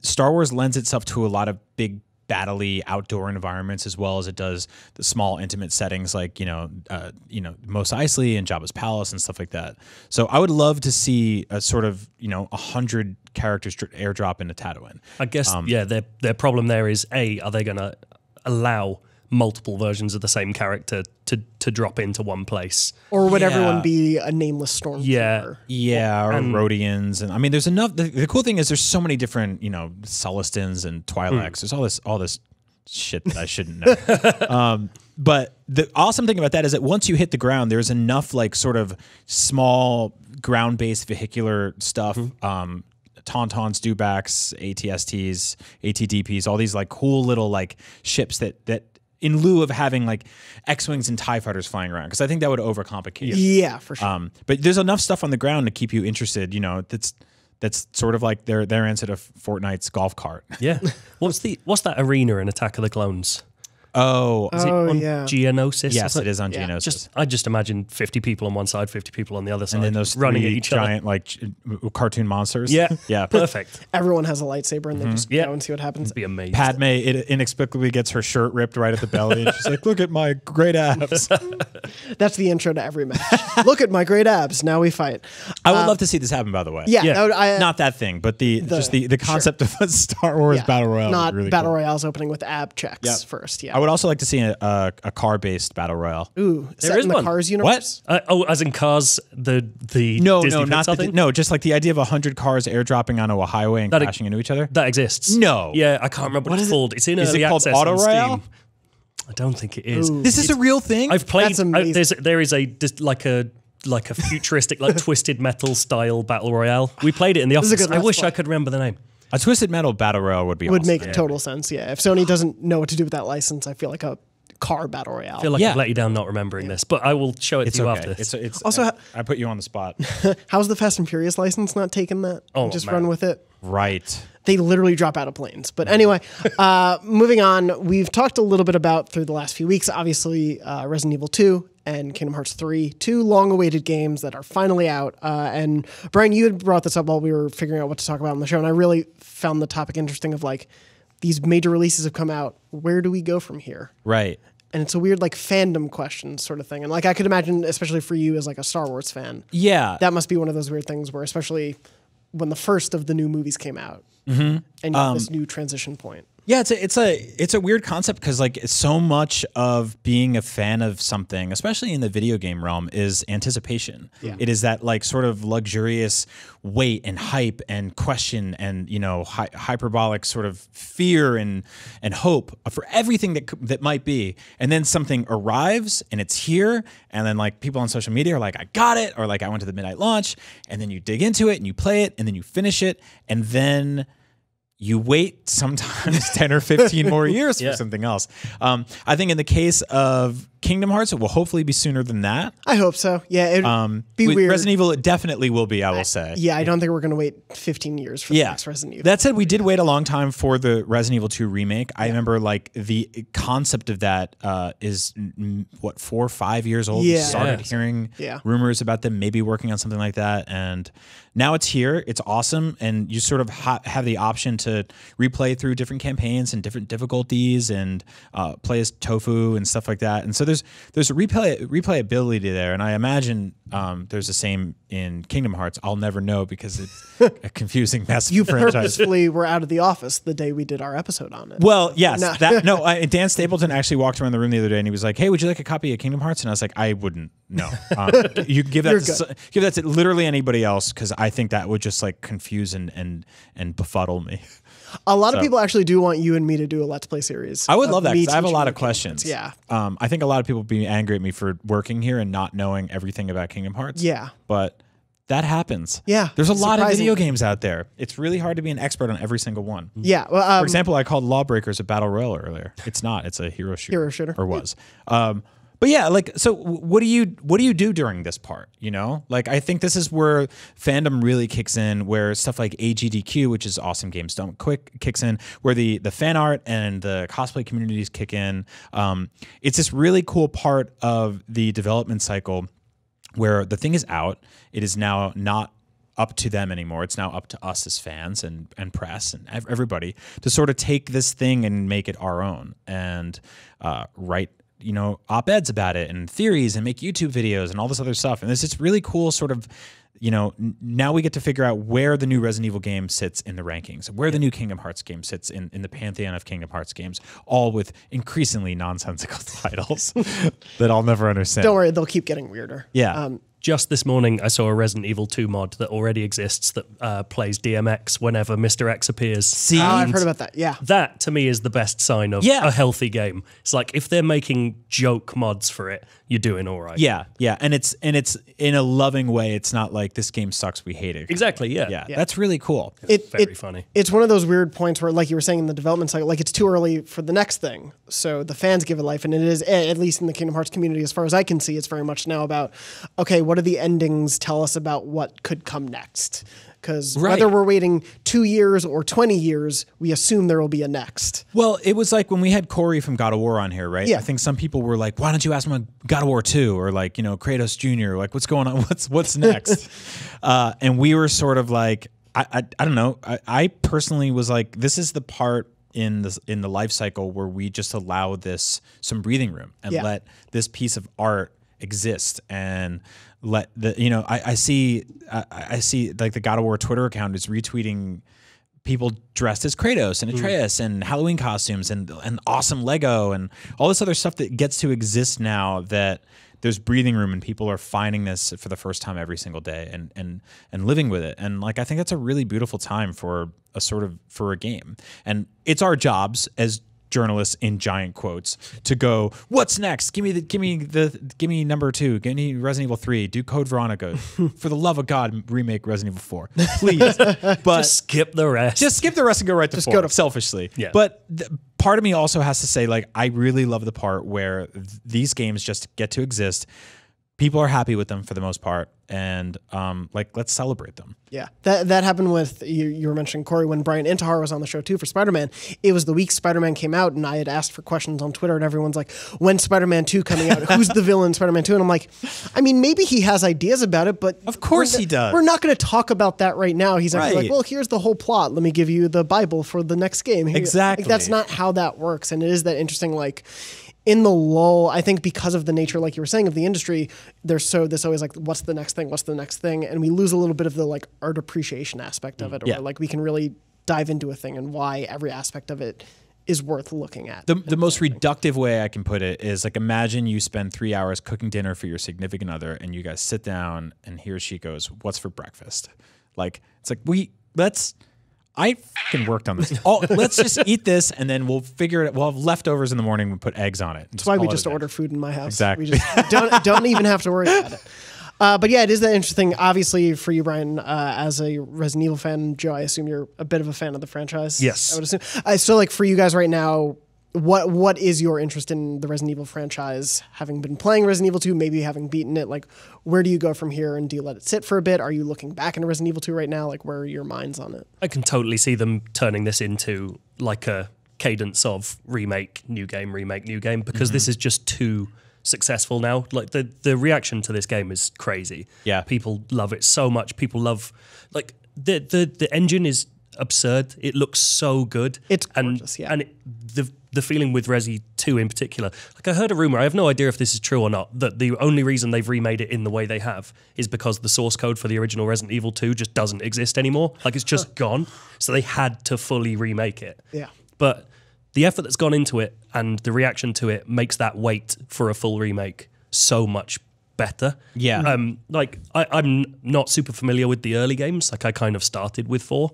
Star Wars lends itself to a lot of big battle-y outdoor environments, as well as it does the small intimate settings like Mos Eisley and Jabba's palace and stuff like that. So I would love to see a sort of 100 characters airdrop into Tatooine. I guess their problem there is, are they going to allow multiple versions of the same character to drop into one place, or would everyone be a nameless stormtrooper? Or Rhodians, and I mean, there's enough. The cool thing is there's so many different, Celestins and Twi'leks. There's all this shit that I shouldn't know. But the awesome thing about that is that once you hit the ground, there's enough like sort of small ground-based vehicular stuff. Tauntauns, Dewbacks, ATSTs, ATDPs, all these like cool little like ships that in lieu of having like X-Wings and TIE fighters flying around, because I think that would overcomplicate it. Yeah, for sure. But there's enough stuff on the ground to keep you interested, that's sort of like their answer to Fortnite's golf cart. Yeah. What's that arena in Attack of the Clones? Oh, Is it on yeah. Geonosis? yes, it is on Yeah. Geonosis. I just imagine 50 people on one side, 50 people on the other side, And then those running at three each giant like cartoon monsters. other. Yeah, yeah. perfect. Everyone has a lightsaber and they just Yeah. go and see what happens. Be amazing. Padme inexplicably gets her shirt ripped right at the belly, and she's like, "Look at my great abs." That's the intro to every match. Look at my great abs. Now we fight. I would love to see this happen. By the way, Yeah, Yeah. that would- not that thing, but the concept of a Star Wars yeah, battle royale. not would be really battle cool. royales opening with ab checks Yep. first. Yeah. I would also like to see a car-based battle royale. Ooh, set is in the one. Cars universe. As in Cars, the No, Disney not Pixar thing? no. Just like the idea of 100 cars airdropping onto a highway and That- crashing into each other. That exists. No. Yeah, I can't remember what it's called. It's in Is it early called access Auto on Royale? Steam. I don't think it is. Ooh. This is a real thing. I've played. That's amazing. There is like a futuristic, like Twisted Metal style battle royale. We played it in the is a office. good I last wish I play. could remember the name. A Twisted Metal battle royale would be Would awesome. make total sense. Yeah. If Sony doesn't know what to do with that license, I feel like a car battle royale. I feel like Yeah. I've let you down not remembering this, but I will show it It's to you okay. after. It's Also, I put you on the spot. How's the Fast and Furious license not taking that? Oh, Just man. run with it. Right. They literally drop out of planes. But anyway, moving on, we've talked a little bit about through the last few weeks, obviously Resident Evil 2 and Kingdom Hearts 3, two long-awaited games that are finally out. And Brian, you had brought this up while we were figuring out what to talk about on the show, and I really found the topic interesting of like, these major releases have come out. Where do we go from here? Right. And it's a weird like fandom question sort of thing. And like I could imagine, especially for you as like a Star Wars fan, Yeah. that must be one of those weird things where especially when the first of the new movies came out and you have this new transition point. Yeah, it's a weird concept because like so much of being a fan of something, especially in the video game realm, is anticipation. Yeah. It is that like sort of luxurious wait and hype and question and hyperbolic sort of fear and hope for everything that might be, and then something arrives and it's here, and then like people on social media are like, I got it, or like I went to the midnight launch, and then you dig into it and you play it and then you finish it, and then you wait sometimes 10 or 15 more years for something else. I think in the case of Kingdom Hearts, it will hopefully be sooner than that. I hope so. Yeah, it'd be With weird. Resident Evil, it definitely will be, I will say. Yeah, I don't think we're going to wait 15 years for the next Resident Evil. That said, we did wait a long time for the Resident Evil 2 remake. I remember like the concept of that is what, 4 or 5 years old. We Yeah. started hearing Yeah. rumors about them maybe working on something like that, and now it's here. It's awesome, and you sort of have the option to replay through different campaigns and different difficulties and play as Tofu and stuff like that. And so there's a replayability there, and I imagine there's the same in Kingdom Hearts. I'll never know because it's a confusing mess. You of franchise. purposefully were out of the office the day we did our episode on it. Well, yes. No. Dan Stapleton actually walked around the room the other day and he was like, "Hey, would you like a copy of Kingdom Hearts?" And I was like, "I wouldn't. No. You can give that to literally anybody else because I think that would just like confuse and befuddle me." A lot of people actually do want you and me to do a Let's Play series. I would love that me because I have a teaching lot you of Kingdom questions. Hearts. Yeah. I think a lot of people would be angry at me for working here and not knowing everything about Kingdom Hearts. Yeah. But that happens. Yeah, There's a lot of video surprisingly. games out there. It's really hard to be an expert on every single one. Yeah. Well, For example, I called Lawbreakers a battle royale earlier. It's not. It's a hero shooter. Hero shooter. Or was. But yeah, like, so what do you do during this part? You know, like, I think this is where fandom really kicks in, where stuff like AGDQ, which is Awesome Games Don't Quit, kicks in, where the fan art and the cosplay communities kick in. It's this really cool part of the development cycle where the thing is out. It is now not up to them anymore. It's now up to us as fans and press and everybody to sort of take this thing and make it our own and write, you know, op-eds about it and theories and make YouTube videos and all this other stuff. And it's really cool sort of, you know, now we get to figure out where the new Resident Evil game sits in the rankings, where the new Kingdom Hearts game sits in the pantheon of Kingdom Hearts games, all with increasingly nonsensical titles that I'll never understand. don't worry, they'll keep getting weirder. Yeah. Just this morning, I saw a Resident Evil 2 mod that already exists that plays DMX whenever Mr. X appears. See? I've heard about that. Yeah. That, to me, is the best sign of Yeah. a healthy game. It's like, if they're making joke mods for it, you're doing all right. Yeah, and it's in a loving way. It's not like this game sucks, we hate it. Exactly, yeah. Yeah, that's really cool. Very funny. It's one of those weird points where, like you were saying in the development cycle, like it's too early for the next thing. So the fans give it life, and it is, at least in the Kingdom Hearts community, as far as I can see, it's very much now about, okay, what what do the endings tell us about what could come next? Because Right. whether we're waiting 2 years or 20 years, we assume there will be a next. Well, it was like when we had Corey from God of War on here, right? Yeah. I think some people were like, why don't you ask him about God of War 2 or like, Kratos Jr., like what's going on? What's next? And we were sort of like, I don't know. I personally was like, this is the part in the life cycle where we just allow this some breathing room and let this piece of art exist and let the I see like the God of War Twitter account is retweeting people dressed as Kratos and Atreus and Halloween costumes and awesome Lego and all this other stuff that gets to exist now, that there's breathing room and people are finding this for the first time every single day and living with it. And like, I think that's a really beautiful time for a game. And it's our jobs as journalists, in giant quotes, to go, what's next? Give me number 2. Give me Resident Evil 3. Do Code Veronica. For the love of God, remake Resident Evil 4, please. But just skip the rest. Just skip the rest and go right to 4. go to selfishly. Yeah. But part of me also has to say, like, I really love the part where these games just get to exist. People are happy with them for the most part, and like, let's celebrate them. Yeah, that happened with, you were mentioning, Corey, when Brian Intihar was on the show too for Spider-Man. It was the week Spider-Man came out, and I had asked for questions on Twitter, and everyone's like, when's Spider-Man 2 coming out? Who's the villain in Spider-Man 2? And I'm like, I mean, maybe he has ideas about it, but Of course he does. We're not going to talk about that right now. He's actually Right. like, well, here's the whole plot. Let me give you the Bible for the next game. Exactly. Like, that's not how that works, and it is that interesting, like, in the lull, I think because of the nature, like you were saying, of the industry, there's this always like, what's the next thing? What's the next thing? And we lose a little bit of the like art appreciation aspect of it, or like we can really dive into a thing and why every aspect of it is worth looking at. The most reductive way I can put it is like, imagine you spend 3 hours cooking dinner for your significant other, and you guys sit down, and he or she goes, "What's for breakfast?" Like, it's like, I fucking worked on this. Let's just eat this, and then we'll figure it. We'll have leftovers in the morning. We put eggs on it. That's why we just order food in my house. Exactly. We just don't even have to worry about it. But yeah, it is that interesting. Obviously, for you, Brian, as a Resident Evil fan, Joe, I assume you're a bit of a fan of the franchise. Yes. I would assume. So, like, for you guys right now, what is your interest in the Resident Evil franchise? Having been playing Resident Evil 2, maybe having beaten it, like, where do you go from here, and do you let it sit for a bit? Are you looking back into Resident Evil 2 right now? Like, where are your minds on it? I can totally see them turning this into like a cadence of remake, new game, because this is just too successful now. Like, the reaction to this game is crazy. Yeah. People love it so much. People love, like, the engine is absurd. It looks so good. It's gorgeous, yeah. And the feeling with Resi 2 in particular, like, I heard a rumor, I have no idea if this is true or not, that the only reason they've remade it in the way they have is because the source code for the original Resident Evil 2 just doesn't exist anymore. Like, it's just gone. So they had to fully remake it. Yeah. But the effort that's gone into it and the reaction to it makes that wait for a full remake so much better. Yeah. Like, I'm not super familiar with the early games. Like, I kind of started with 4.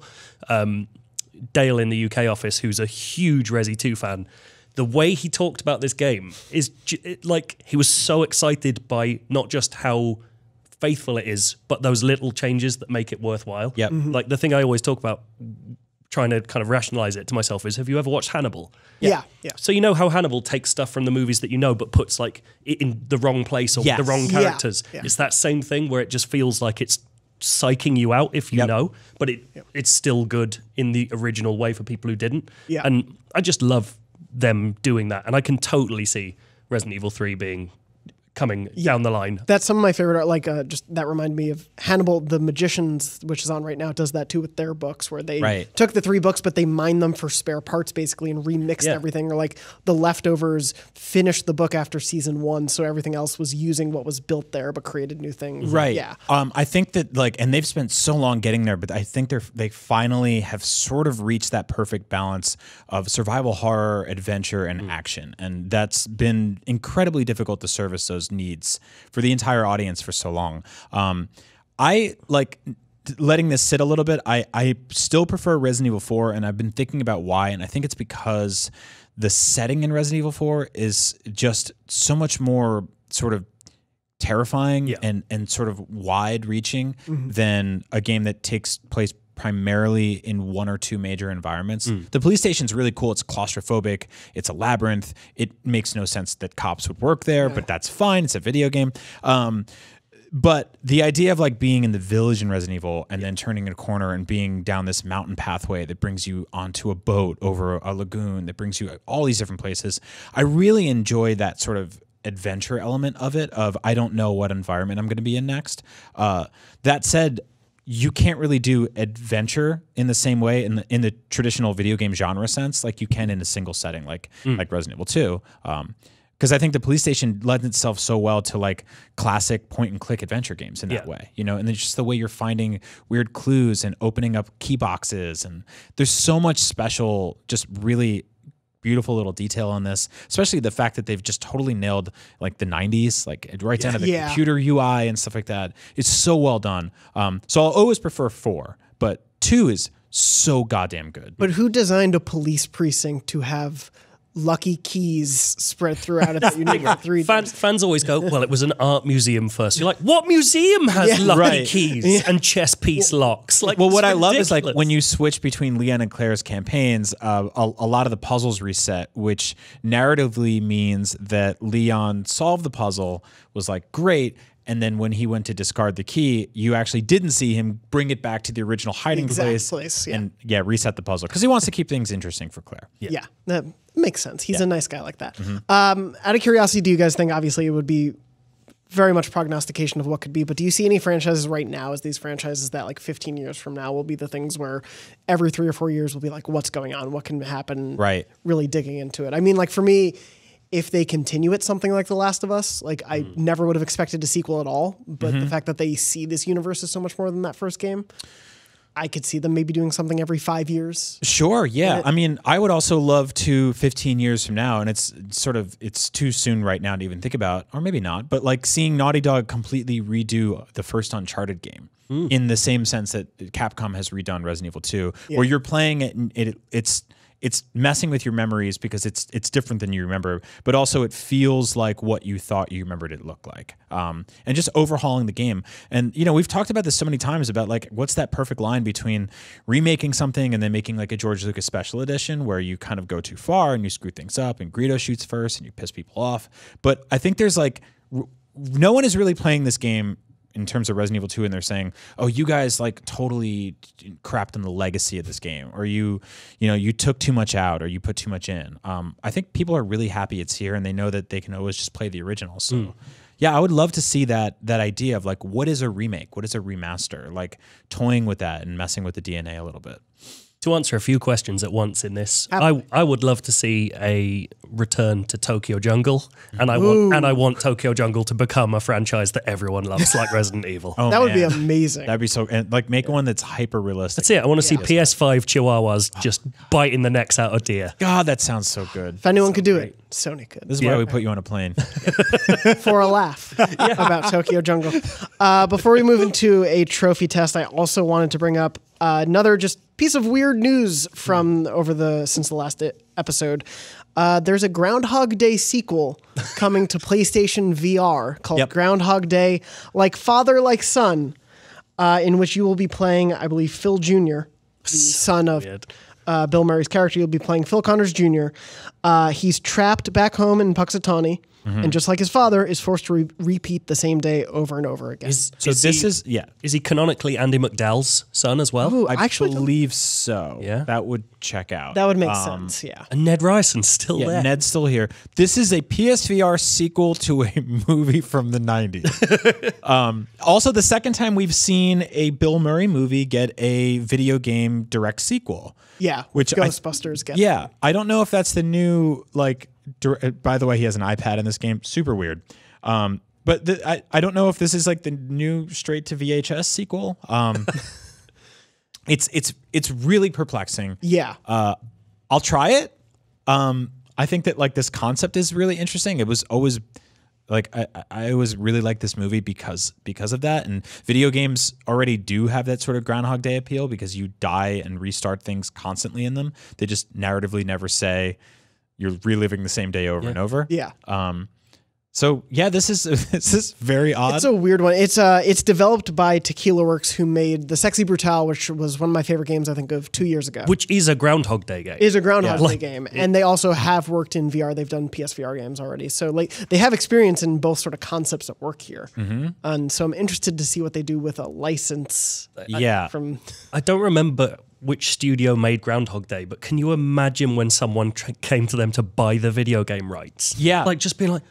Dale in the UK office, who's a huge Resi 2 fan, the way he talked about this game is like, he was so excited by not just how faithful it is, but those little changes that make it worthwhile. Yep. Like, the thing I always talk about, trying to kind of rationalize it to myself, is, have you ever watched Hannibal? Yeah. So you know how Hannibal takes stuff from the movies that you know, but puts like it in the wrong place or Yes. the wrong characters. Yeah. It's that same thing where it just feels like it's psyching you out if you know, but it's still good in the original way for people who didn't. Yeah. And I just love them doing that. And I can totally see Resident Evil 3 coming down the line. That's some of my favorite art. Like, just that reminded me of Hannibal the Magicians, which is on right now, does that too with their books, where they took the 3 books, but they mined them for spare parts basically and remixed everything. Or like the leftovers finished the book after season 1, so everything else was using what was built there, but created new things. Right. Yeah. I think that, like, and they've spent so long getting there, but I think they finally have sort of reached that perfect balance of survival horror, adventure, and action, and that's been incredibly difficult to service those needs for the entire audience for so long. I like letting this sit a little bit. I still prefer Resident Evil 4, and I've been thinking about why, and I think it's because the setting in Resident Evil 4 is just so much more sort of terrifying and sort of wide-reaching than a game that takes place primarily in 1 or 2 major environments. The police station's really cool. It's claustrophobic. It's a labyrinth. It makes no sense that cops would work there, but that's fine. It's a video game. But the idea of like being in the village in Resident Evil and then turning a corner and being down this mountain pathway that brings you onto a boat over a lagoon that brings you all these different places. I really enjoy that sort of adventure element of it, of I don't know what environment I'm going to be in next. That said, you can't really do adventure in the same way in the traditional video game genre sense like you can in a single setting like Resident Evil 2. Because I think the police station lends itself so well to like classic point and click adventure games in that way, you know, and then just the way you're finding weird clues and opening up key boxes, and there's so much special, just really beautiful little detail on this, especially the fact that they've just totally nailed like the 90s, like right down to the computer UI and stuff like that. It's so well done. So I'll always prefer 4, but 2 is so goddamn good. But who designed a police precinct to have lucky keys spread throughout it that you need for 3 fans always go, well, it was an art museum first. You're like, what museum has lucky keys and chess piece locks? Like, well, what I love is like when you switch between Leon and Claire's campaigns, a lot of the puzzles reset, which narratively means that Leon solved the puzzle, was like great. And then when he went to discard the key, you actually didn't see him bring it back to the original hiding place and reset the puzzle because he wants to keep things interesting for Claire. Yeah, that makes sense. He's a nice guy like that. Out of curiosity, do you guys think, obviously it would be very much prognostication of what could be, but do you see any franchises right now as these franchises that like 15 years from now will be the things where every 3 or 4 years will be like, what's going on? What can happen? Right. Really digging into it. I mean, like for me, if they continue it something like The Last of Us, like I never would have expected a sequel at all. But the fact that they see this universe as so much more than that first game, I could see them maybe doing something every 5 years. Sure, yeah. I mean, I would also love to 15 years from now, and it's too soon right now to even think about, or maybe not, but like seeing Naughty Dog completely redo the first Uncharted game in the same sense that Capcom has redone Resident Evil 2, where you're playing it and it's messing with your memories because it's different than you remember, but also it feels like what you thought you remembered it looked like. And just overhauling the game. And, you know, we've talked about this so many times about like, what's that perfect line between remaking something and then making like a George Lucas special edition where you kind of go too far and you screw things up and Greedo shoots first and you piss people off. But I think there's like, no one is really playing this game in terms of Resident Evil 2 and they're saying, oh, you guys like totally crapped on the legacy of this game, or you took too much out or you put too much in. I think people are really happy it's here and they know that they can always just play the original. So yeah, I would love to see that idea of like, what is a remake? What is a remaster? Like toying with that and messing with the DNA a little bit. To answer a few questions at once in this, I would love to see a return to Tokyo Jungle, and I want Tokyo Jungle to become a franchise that everyone loves, like Resident Evil. Oh, that would be amazing. That'd be so, and like make one that's hyper realistic. That's it. I want to see PS5 Chihuahuas just biting the necks out of deer. God, that sounds so good. If anyone could do it, Sony could. This is why we put you on a plane. For a laugh about Tokyo Jungle. Before we move into a trophy test, I also wanted to bring up another just piece of weird news from since the last episode. There's a Groundhog Day sequel coming to PlayStation VR called Groundhog Day, Like Father, Like Son, in which you will be playing, I believe, Phil Jr., the son of Bill Murray's character. You'll be playing Phil Connors Jr. He's trapped back home in Puxatawny. And just like his father, is forced to repeat the same day over and over again. Is he canonically Andy McDowell's son as well? Ooh, I believe so. Yeah, that would check out. That would make sense. Yeah, and Ned Ryson's still there. Ned's still here. This is a PSVR sequel to a movie from the 90s. Also, the second time we've seen a Bill Murray movie get a video game direct sequel. Yeah, which Ghostbusters gets. Yeah, I don't know if that's the new like. By the way, he has an iPad in this game. Super weird. But I don't know if this is like the new straight to VHS sequel. It's really perplexing. Yeah. I'll try it. I think that like this concept is really interesting. It was always like I always really liked this movie because of that. And video games already do have that sort of Groundhog Day appeal because you die and restart things constantly in them. They just narratively never say you're reliving the same day over and over. Yeah. So yeah, this is very odd. It's a weird one. It's developed by Tequila Works, who made The Sexy Brutale, which was one of my favorite games, I think, of 2 years ago. Which is a Groundhog Day game. Is a Groundhog Day game. And they also have worked in VR. They've done PSVR games already. So like they have experience in both sort of concepts that work here. And so I'm interested to see what they do with a license. From I don't remember which studio made Groundhog Day, but can you imagine when someone came to them to buy the video game rights? Yeah. Like just being like,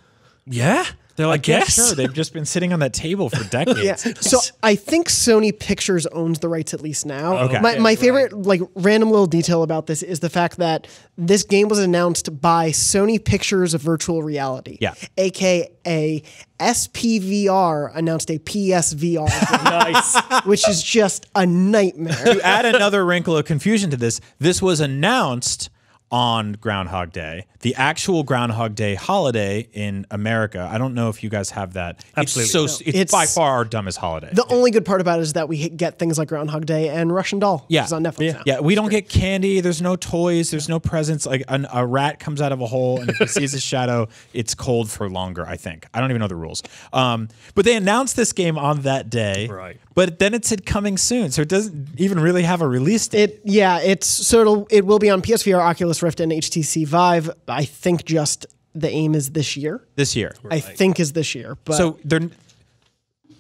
yeah, They're like, I yeah, guess. sure. They've just been sitting on that table for decades. Yeah. So I think Sony Pictures owns the rights at least now. Okay. My favorite like random little detail about this is the fact that this game was announced by Sony Pictures Virtual Reality. Yeah. AKA SPVR announced a PSVR game, Nice. which is just a nightmare. To add another wrinkle of confusion to this was announced on Groundhog Day, the actual Groundhog Day holiday in America. I don't know if you guys have that. Absolutely. It's by far our dumbest holiday. The only good part about it is that we get things like Groundhog Day and Russian Doll, which is on Netflix now. Yeah, we don't get candy. There's no toys. There's no presents. Like a rat comes out of a hole, and if it sees a shadow, it's cold for longer, I think. I don't even know the rules. But they announced this game on that day. Right. But then it said coming soon, so it doesn't even really have a release date. It will be on PSVR, Oculus Rift, and HTC Vive. I think just the aim is this year. This year. I think is this year. But So they're...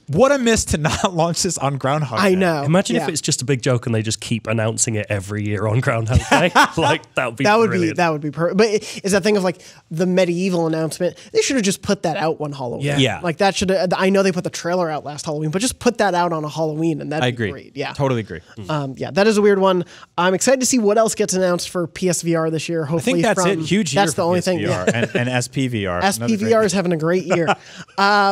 What a miss to not launch this on Groundhog Day. I know. Imagine if it's just a big joke and they just keep announcing it every year on Groundhog Day. Like that would be brilliant. That would be perfect. But is that thing of like the medieval announcement? They should have just put that out one Halloween. Yeah. Like that should. I know they put the trailer out last Halloween, but just put that out on a Halloween, and that'd I be agree. great. Yeah. Totally agree. Yeah, that is a weird one. I'm excited to see what else gets announced for PSVR this year. I Hopefully, think that's it. Huge year That's the for only PSVR thing. Yeah. and SPVR. SPVR is having a great year.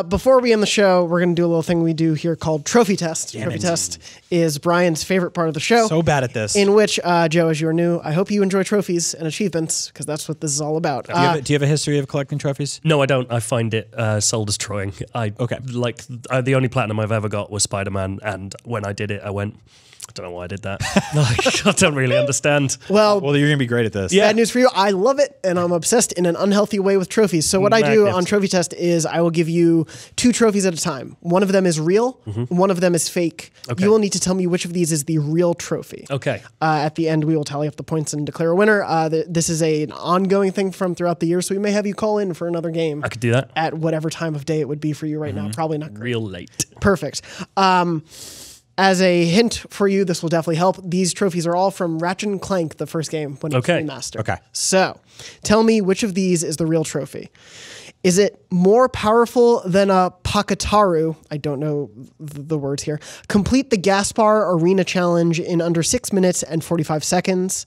Before we end the show, we're going to do a little thing we do here called Trophy Test. Trophy Test is Brian's favorite part of the show. So bad at this. In which, Joe, as you are new, I hope you enjoy trophies and achievements because that's what this is all about. Do you have a history of collecting trophies? No, I don't. I find it soul destroying. The only platinum I've ever got was Spider-Man, and when I did it, I went, I don't know why I did that. Like, I don't really understand. Well, you're going to be great at this. bad news for you. I love it, and I'm obsessed in an unhealthy way with trophies. So what I do on Trophy Test is I will give you 2 trophies at a time. One of them is real. One of them is fake. Okay. You will need to tell me which of these is the real trophy. Okay. At the end, we will tally up the points and declare a winner. This is an ongoing thing from throughout the year, so we may have you call in for another game. I could do that. At whatever time of day it would be for you right now. Probably not great. Real late. Perfect. As a hint for you, this will definitely help. These trophies are all from Ratchet & Clank, the first game when it was remastered. Okay. So, tell me which of these is the real trophy. Is it more powerful than a Pakataru? I don't know the words here. Complete the Gaspar Arena Challenge in under 6 minutes and 45 seconds.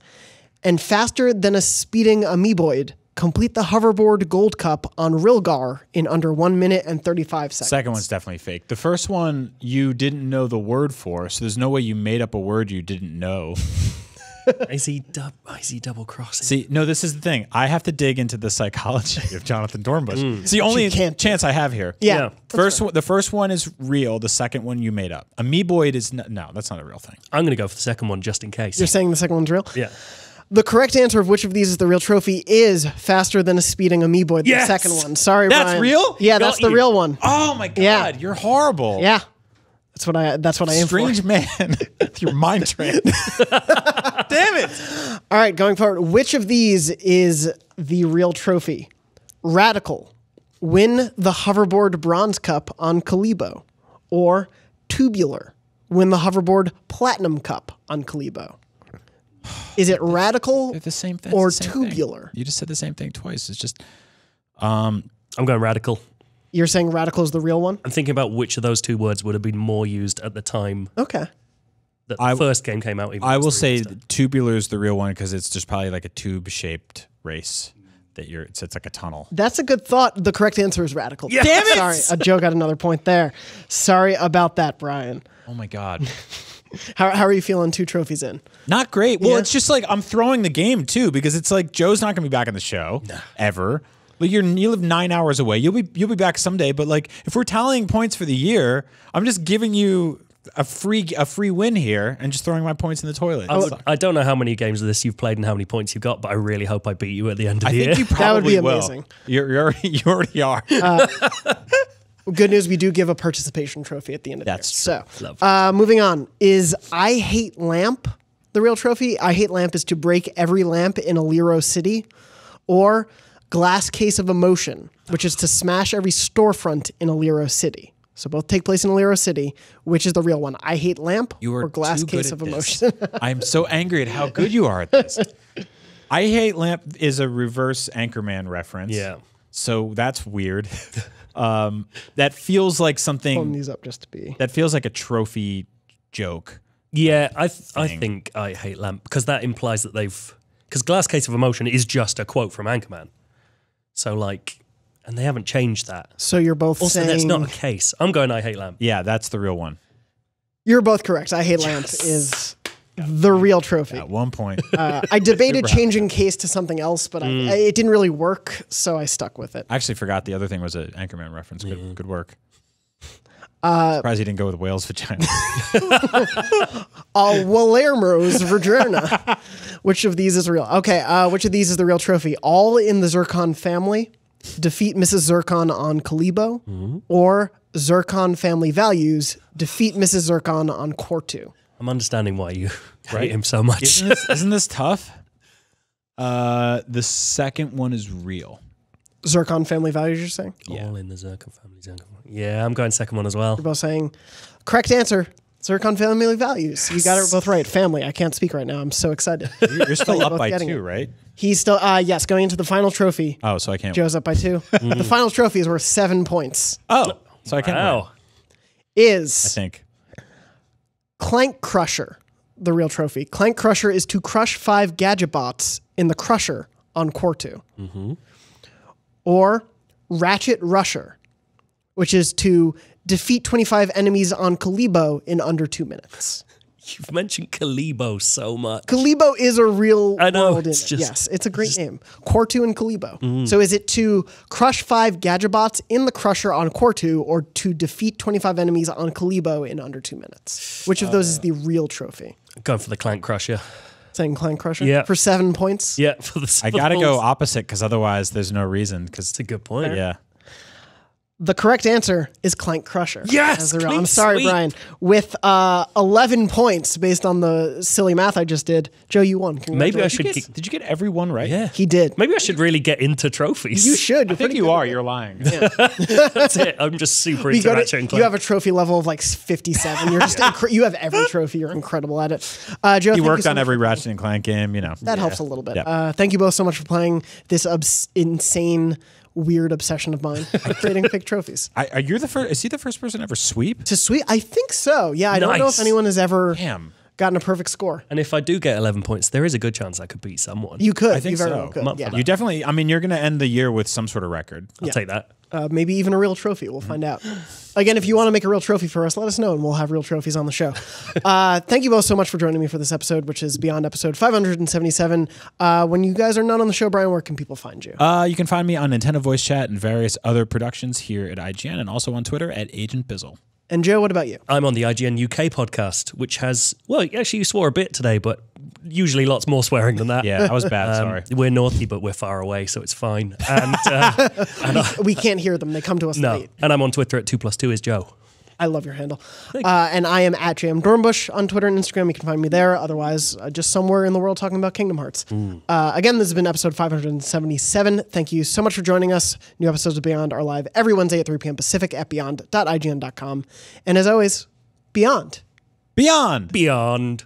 And faster than a speeding amoeboid. Complete the Hoverboard Gold Cup on Rilgar in under 1 minute and 35 seconds. Second one's definitely fake. The first one you didn't know the word for, so there's no way you made up a word you didn't know. Is he double crossing? See, no, this is the thing. I have to dig into the psychology of Jonathan Dornbush. It's the only chance I have here. Yeah. The first one is real. The second one you made up. Amoeboid is no, that's not a real thing. I'm going to go for the second one just in case. You're saying the second one's real? Yeah. The correct answer of which of these is the real trophy is faster than a speeding amoeboid. Yes! The second one. Sorry, That's Brian. real? Yeah, Got that's the you. real one. Oh my God, Yeah. you're horrible. Yeah. That's what I aim for. Strange man. Your mind trained. Damn it. All right, going forward. Which of these is the real trophy? Radical. Win the Hoverboard Bronze Cup on Kalibo. Or Tubular. Win the Hoverboard Platinum Cup on Kalibo. Is it radical They're the same thing. or It's the same thing. tubular? You just said the same thing twice. It's just I'm going radical. You're saying radical is the real one? I'm thinking about which of those 2 words would have been more used at the time Okay. that the first game came out. Even I though will it's say remastered. tubular is the real one because it's just probably like a tube-shaped race that it's like a tunnel. That's a good thought. The correct answer is radical. Yes! Damn it! Sorry, Joe got another point there. Sorry about that, Brian. Oh my God. How are you feeling 2 trophies in? Not great. Well, Yeah. it's just like I'm throwing the game too because it's like Joe's not going to be back on the show ever. Like you live 9 hours away. You'll be back someday. But like if we're tallying points for the year, I'm just giving you a free win here and just throwing my points in the toilet. I don't know how many games of this you've played and how many points you've got, but I really hope I beat you at the end of the year. I think you probably That would be will. amazing. You already are. Good news, we do give a participation trophy at the end of the year. That's So, moving on, is I Hate Lamp the real trophy? I Hate Lamp is to break every lamp in a Lero city, or Glass Case of Emotion, which is to smash every storefront in a Lero city. So both take place in a Lero city. Which is the real one? I Hate Lamp or Glass Case of Emotion? I'm so angry at how good you are at this. I Hate Lamp is a reverse Anchorman reference. Yeah. So that's weird. That feels like something. Pulling these up just to be. That feels like a trophy joke. Yeah, I think I Hate Lamp because that implies that because Glass Case of Emotion is just a quote from Anchorman. So and they haven't changed that. So you're both Also, saying that's not a case. I'm going I Hate Lamp. Yeah, that's the real one. You're both correct. I Hate Lamp is the real trophy. At one point. I debated changing case to something else, but it didn't really work, so I stuck with it. I actually forgot the other thing was an Anchorman reference. Good work. Surprised he didn't go with whale's vagina. Walermo's vagina. Which of these is real? Okay, which of these is the real trophy? All in the Zircon family, defeat Mrs. Zircon on Kalibo, or Zircon family values, defeat Mrs. Zircon on Quartu. I'm understanding why you rate him so much. Isn't this tough? The second one is real. Zircon family values, you're saying? All in the Zircon family. Yeah, I'm going second one as well. You're both saying, correct answer, Zircon family values. You got it both right. Family. I can't speak right now. I'm so excited. You're still You're up both by getting 2, it. right? He's still, yes, going into the final trophy. Oh, so I can't. Joe's up by 2. The final trophy is worth 7 points. Oh, so I can't. Win, Wow. Is I think. Clank Crusher the real trophy? Clank Crusher is to crush 5 Gadgetbots in the Crusher on Quartu. Or Ratchet Rusher, which is to defeat 25 enemies on Kalibo in under 2 minutes. You've mentioned Kalibo so much. Kalibo is a real I know, world. it's just- Yes, it's a great name. Quartu and Kalibo. So is it to crush 5 Gadgetbots in the Crusher on Quartu, or to defeat 25 enemies on Kalibo in under 2 minutes? Which of those is the real trophy? Going for the Clank Crusher. Saying Clank Crusher? Yeah. For 7 points? Yeah, for the I got to go opposite because otherwise there's no reason. Because That's a good point. yeah. The correct answer is Clank Crusher. Yes, As the real- clean I'm sorry, sweep. Brian. With 11 points based on the silly math I just did. Joe, you won. Maybe I Congratulations. should. Did you get every one right? Yeah. He did. Maybe I should really get into trophies. You should. I think you are. You're lying. That's it. I'm just super You, into go Ratchet to, and Clank. you have a trophy level of like 57. You're just you have every trophy. You're incredible at it. Joe, He thank worked so on much every for Ratchet and Clank game. You know. That helps a little bit. Yeah. Thank you both so much for playing this insane, weird obsession of mine, creating fake trophies. Are you the first? Is he the first person to ever sweep? To sweep? I think so. Yeah, I don't know if Nice. anyone has ever Damn. gotten a perfect score. And if I do get 11 points, there is a good chance I could beat someone. You could. I think you very so. well could. I'm up for Yeah. that. You definitely. I mean, you're going to end the year with some sort of record. I'll take that. Maybe even a real trophy. We'll find out. Again, if you want to make a real trophy for us, let us know and we'll have real trophies on the show. Thank you both so much for joining me for this episode, which is beyond episode 577. When you guys are not on the show, Brian, where can people find you? You can find me on Nintendo Voice Chat and various other productions here at IGN, and also on Twitter at Agent Bizzle. And Joe, what about you? I'm on the IGN UK podcast, which has, well, actually you swore a bit today, but usually lots more swearing than that. Yeah, I was bad. Sorry. We're naughty, but we're far away, so it's fine. And We can't hear them. They come to us no, late. and I'm on Twitter at 2+2 is Joe. I love your handle. And I am at JM Dornbush on Twitter and Instagram. You can find me there. Otherwise, just somewhere in the world talking about Kingdom Hearts. Again, this has been episode 577. Thank you so much for joining us. New episodes of Beyond are live every Wednesday at 3 p.m. Pacific at beyond.ign.com. And as always, Beyond. Beyond. Beyond.